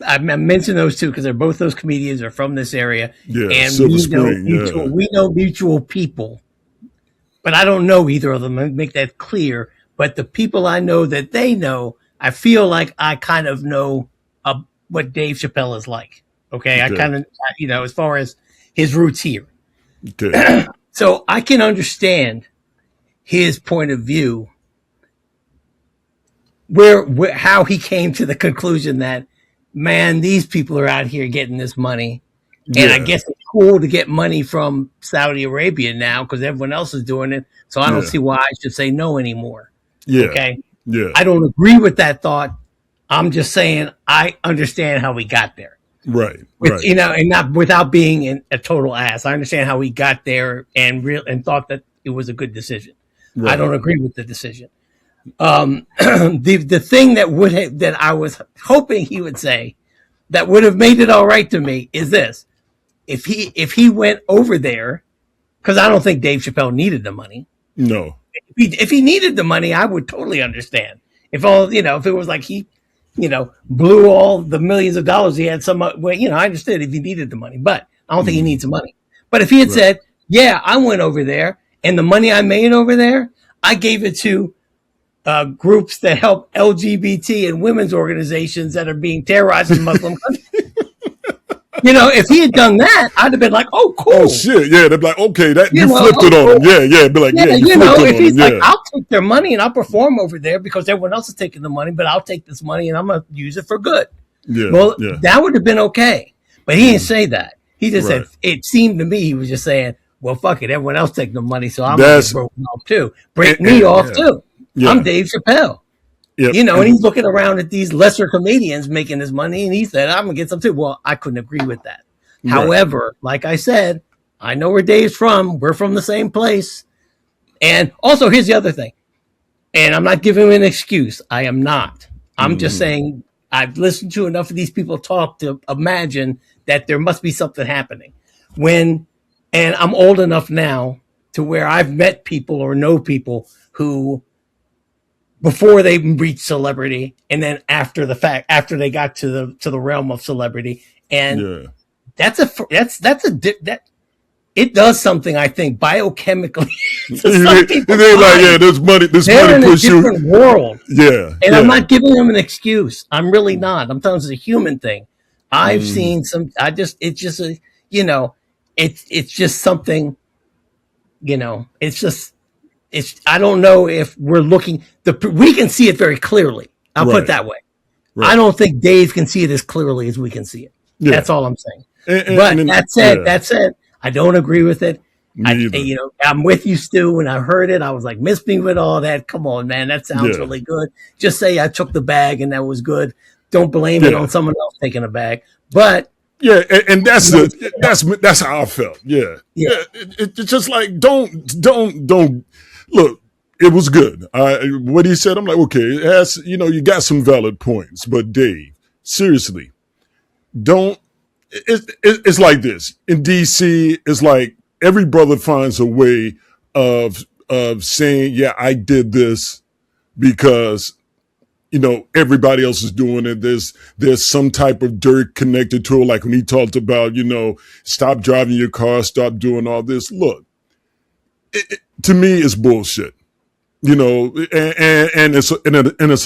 I mentioned those 2 because both those comedians are from this area, and Silver Spring, we know mutual people. But I don't know either of them. I make that clear. But the people I know that they know, I feel like I kind of know what Dave Chappelle is like. Okay. I kind of, as far as his roots here. Okay. So I can understand his point of view, where how he came to the conclusion that, man, these people are out here getting this money. And I guess it's cool to get money from Saudi Arabia now because everyone else is doing it. So I don't see why I should say no anymore. Yeah. Okay. Yeah. I don't agree with that thought. I'm just saying I understand how we got there. Right. And not without being a total ass. I understand how we got there and thought that it was a good decision. Right. I don't agree with the decision. The thing that I was hoping he would say that would have made it all right to me is this. If he went over there, because I don't think Dave Chappelle needed the money. No. If he needed the money, I would totally understand. If it was like he, blew all the millions of dollars he had, I understood if he needed the money, but I don't think he needs the money. But if he had said, yeah, I went over there and the money I made over there, I gave it to groups that help LGBT and women's organizations that are being terrorized in Muslim countries. If he had done that, I'd have been like, "Oh, cool." Oh shit, yeah. They'd be like, "Okay, that you flipped it on them." Yeah. Be like, "Yeah, you flipped it if on he's them." like, "I'll take their money and I'll perform over there because everyone else is taking the money, but I'll take this money and I'm gonna use it for good." That would have been okay. But he didn't say that. He just said, "It seemed to me," he was just saying, "Well, fuck it, everyone else taking the money, so I'm gonna get broken off too. Break me off too. I'm Dave Chappelle." Yep. And he's looking around at these lesser comedians making this money, and he said, "I'm gonna get some too." Well, I couldn't agree with that. Right. However, like I said, I know where Dave's from. We're from the same place. And also, here's the other thing. And I'm not giving him an excuse. I am not. I'm just saying I've listened to enough of these people talk to imagine that there must be something happening. And I'm old enough now to where I've met people or know people who, before they reached celebrity, and then after the fact, after they got to the realm of celebrity, and that it does something, I think, biochemically to some people. They're like, yeah, this money They're in a push you. different world. Yeah, and I'm not giving them an excuse. I'm really not. I'm telling you, it's a human thing. I've seen some. It's just a, it's just something. I don't know if we're looking. We can see it very clearly. I'll put it that way. Right. I don't think Dave can see it as clearly as we can see it. Yeah. That's all I'm saying. That said, I don't agree with it. I'm with you, Stu. When I heard it, I was like, miss me with all that. Come on, man. That sounds really good. Just say I took the bag and that was good. Don't blame it on someone else taking a bag. But yeah, and that's how I felt. Yeah. It's just like don't look. It was good. What he said, I'm like, okay, it has, you got some valid points, but Dave, seriously, don't. It's like this in DC. It's like every brother finds a way of saying, yeah, I did this because everybody else is doing it. There's some type of dirt connected to it. Like when he talked about, stop driving your car, stop doing all this. Look, to me, it's bullshit. And it's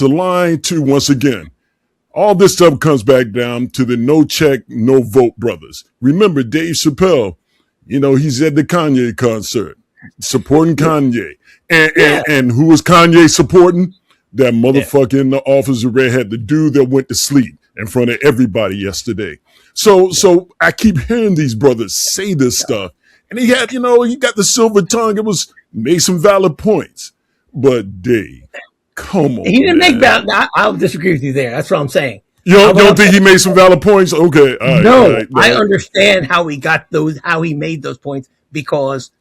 a line to, once again, all this stuff comes back down to the no check, no vote brothers. Remember Dave Chappelle, he's at the Kanye concert supporting Kanye. And who was Kanye supporting? That motherfucker in the office of Redhead, the dude that went to sleep in front of everybody yesterday. So I keep hearing these brothers say this stuff. And he had, he got the silver tongue. It made some valid points. But Dave, come on. He didn't make valid. I'll disagree with you there. That's what I'm saying. You don't think he made some valid points? Okay. All right. I understand how he made those points, because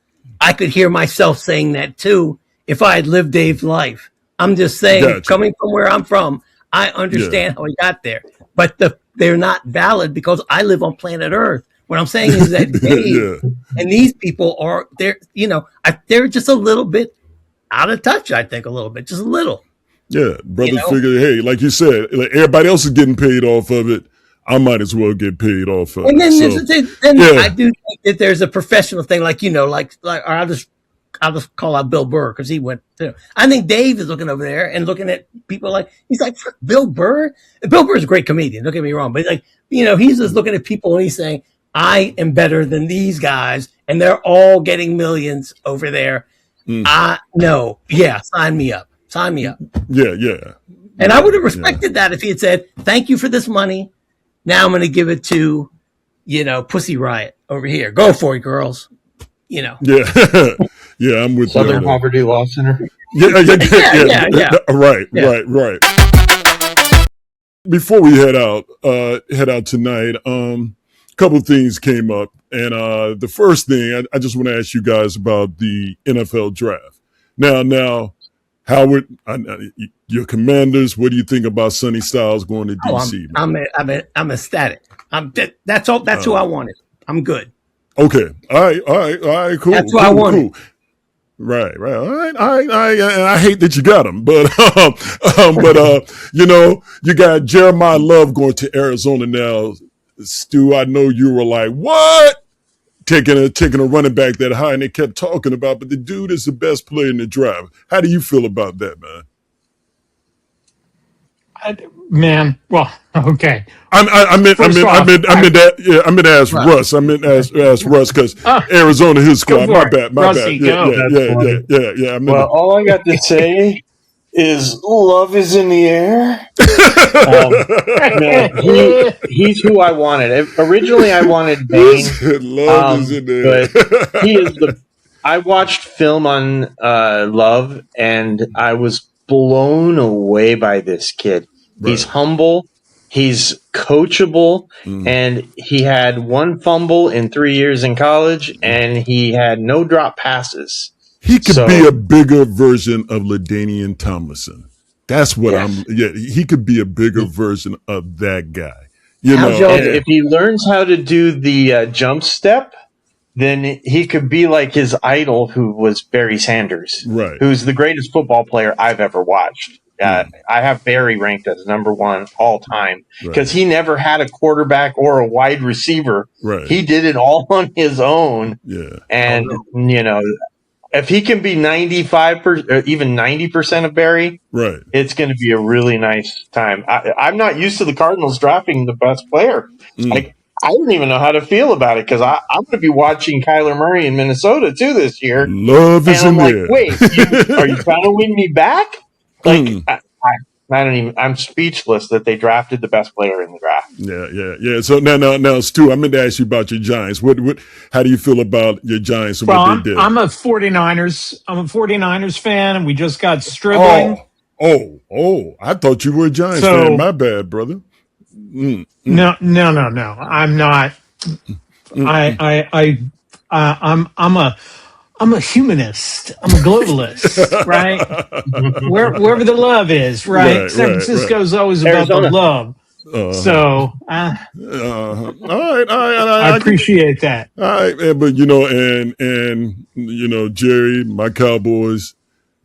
I could hear myself saying that too if I had lived Dave's life. I'm just saying, coming from where I'm from, I understand how he got there. But they're not valid because I live on planet Earth. What I'm saying is that Dave and these people they're just a little bit out of touch, I think, a little bit, just a little. Yeah, brothers figure, hey, like you said, like everybody else is getting paid off of it. I might as well get paid off of it. And then I do think that there's a professional thing, like I'll just call out Bill Burr because he went. I think Dave is looking over there and looking at people like he's like, fuck Bill Burr. Bill Burr's a great comedian. Don't get me wrong, but he's just looking at people and he's saying, I am better than these guys, and they're all getting millions over there. No, sign me up. Sign me up. Yeah. And I would have respected that if he had said, thank you for this money. Now I'm going to give it to, Pussy Riot over here. Go for it, girls. Yeah. Yeah, I'm with Southern Poverty Law Center. Yeah. Right. Before we head out tonight, couple of things came up. And the first thing, I just want to ask you guys about the NFL draft. Now, Howard, your Commanders, what do you think about Sonny Styles going to DC? I'm ecstatic. That's all. That's who I wanted. I'm good. Okay. All right. Cool. That's what I wanted. Cool. Right. All right. I hate that you got him, but you got Jeremiah Love going to Arizona now. Stu, I know you were like, what? Taking a running back that high, and they kept talking about, but the dude is the best player in the draft. How do you feel about that, man? Well, okay. I meant to ask Russ. I meant to ask Russ because Arizona, his squad. My bad. Russie, Yeah. Well, all I got to say is love is in the air. He's who I wanted. Originally, I wanted Bane. Love is in there. But he is I watched film on Love, and I was blown away by this kid. Right. He's humble. He's coachable, and he had one fumble in 3 years in college, and he had no drop passes. He could be a bigger version of LaDainian Tomlinson. That's what he could be a bigger version of that guy. And if he learns how to do the jump step, then he could be like his idol, who was Barry Sanders, right? Who's the greatest football player I've ever watched. I have Barry ranked as #1 all time because he never had a quarterback or a wide receiver. Right. He did it all on his own. Yeah. And, if he can be 95% or even 90% of Barry, right, it's going to be a really nice time. I'm not used to the Cardinals drafting the best player. Like, I don't even know how to feel about it because I'm going to be watching Kyler Murray in Minnesota too this year. Love is in there. Wait, are you trying to win me back? Like, I don't even. I'm speechless that they drafted the best player in the draft. Yeah. So now, Stu, I meant to ask you about your Giants. How do you feel about your Giants and what they did? I'm a 49ers fan, and we just got Stribling. Oh! I thought you were a Giants fan. My bad, brother. No. I'm not. I'm a humanist. I'm a globalist, right? Wherever the love is, right? San Francisco's always about the love. So, all right. I appreciate that. All right, but and Jerry, my Cowboys,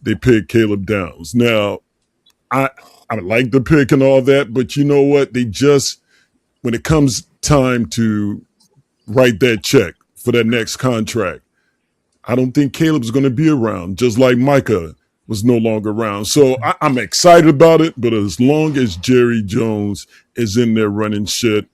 they picked Caleb Downs. Now, I like the pick and all that, but you know what? They just, when it comes time to write that check for that next contract, I don't think Caleb's going to be around, just like Micah was no longer around. So I'm excited about it, but as long as Jerry Jones is in there running shit,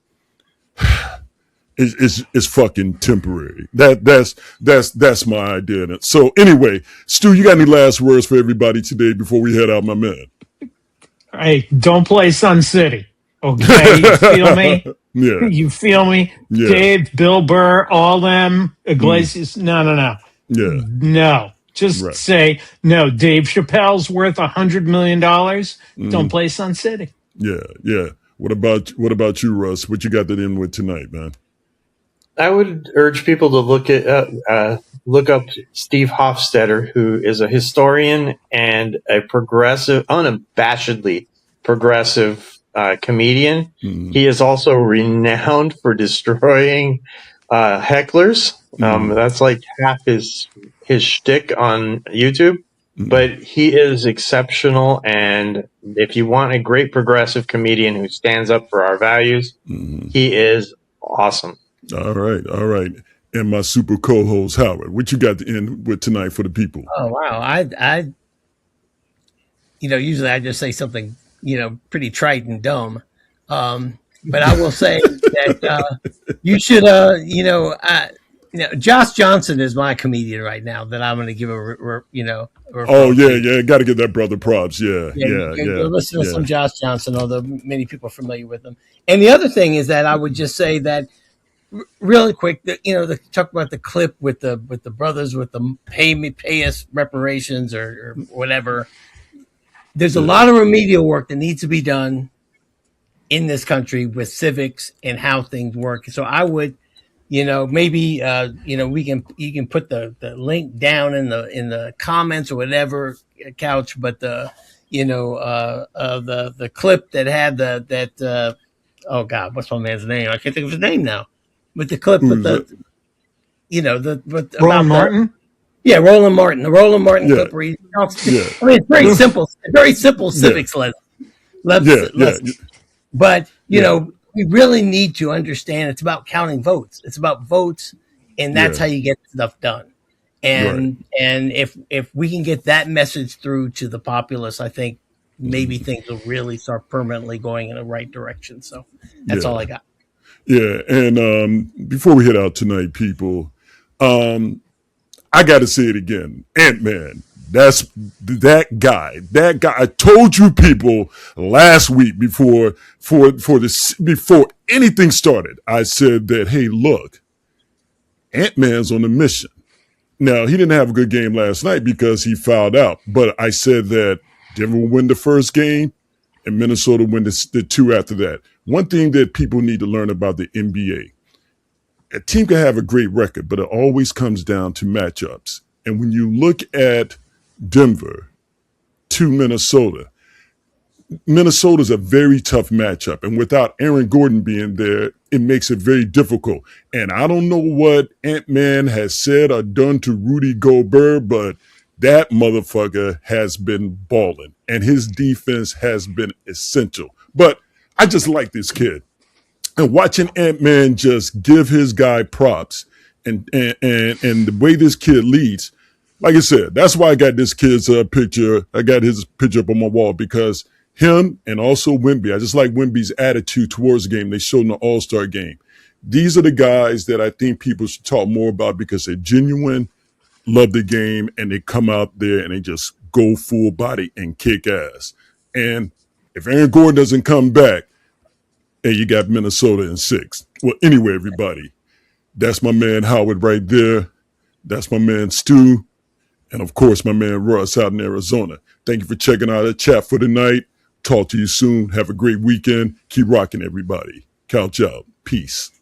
it's fucking temporary. That's my idea. So anyway, Stu, you got any last words for everybody today before we head out, my man? Hey, don't play Sun City. Okay, you feel me? Yeah. You feel me? Yeah. Dave, Bill Burr, all them, Iglesias. No. Yeah. No. Just say, no, Dave Chappelle's worth $100 million. Don't play Sun City. Yeah. What about you, Russ? What you got that in with tonight, man? I would urge people to look up Steve Hofstetter, who is a historian and a progressive, unabashedly progressive comedian. He is also renowned for destroying hecklers. That's like half his shtick on YouTube. But he is exceptional, and if you want a great progressive comedian who stands up for our values, he is awesome. All right. And my super co-host Howard, what you got to end with tonight for the people? Oh wow, I usually I just say something pretty trite and dumb, but I will say that you should Josh Johnson is my comedian right now that I'm going to give a got to give that brother props. Yeah. Listen to some Josh Johnson, although many people are familiar with him. And the other thing is that I would just say that really quick, the talk about the clip with the brothers with the pay us reparations or whatever. There's a lot of remedial work that needs to be done in this country with civics and how things work. So I would, maybe you can put the link down in the comments or whatever, Couch, but the clip that had oh God, what's my man's name? I can't think of his name now. With the clip with Roland Martin. Yeah, Roland Martin. The Roland Martin clip where he talks. I mean, it's very simple. Very simple civics lesson. But we really need to understand it's about counting votes. It's about votes, and that's how you get stuff done. And if we can get that message through to the populace, I think maybe things will really start permanently going in the right direction. So that's all I got. Yeah, and before we head out tonight, people, I got to say it again. Ant-Man, that's that guy. I told you people last week before anything started, I said that, hey, look, Ant-Man's on a mission. Now, he didn't have a good game last night because he fouled out, but I said that Denver will win the first game and Minnesota win the two after that. One thing that people need to learn about the NBA, a team can have a great record, but it always comes down to matchups. And when you look at Denver to Minnesota, Minnesota's a very tough matchup, and without Aaron Gordon being there, it makes it very difficult. And I don't know what Ant-Man has said or done to Rudy Gobert, but that motherfucker has been balling, and his defense has been essential. But I just like this kid. And watching Ant-Man just give his guy props and the way this kid leads, like I said, that's why I got this kid's picture. I got his picture up on my wall because him and also Wemby, I just like Wemby's attitude towards the game they showed in the All-Star game. These are the guys that I think people should talk more about because they're genuine, love the game, and they come out there and they just go full body and kick ass. And if Aaron Gordon doesn't come back, and you got Minnesota in 6. Well, anyway, everybody, that's my man Howard right there. That's my man Stu. And of course, my man Russ out in Arizona. Thank you for checking out the chat for tonight. Talk to you soon. Have a great weekend. Keep rocking, everybody. Couch out. Peace.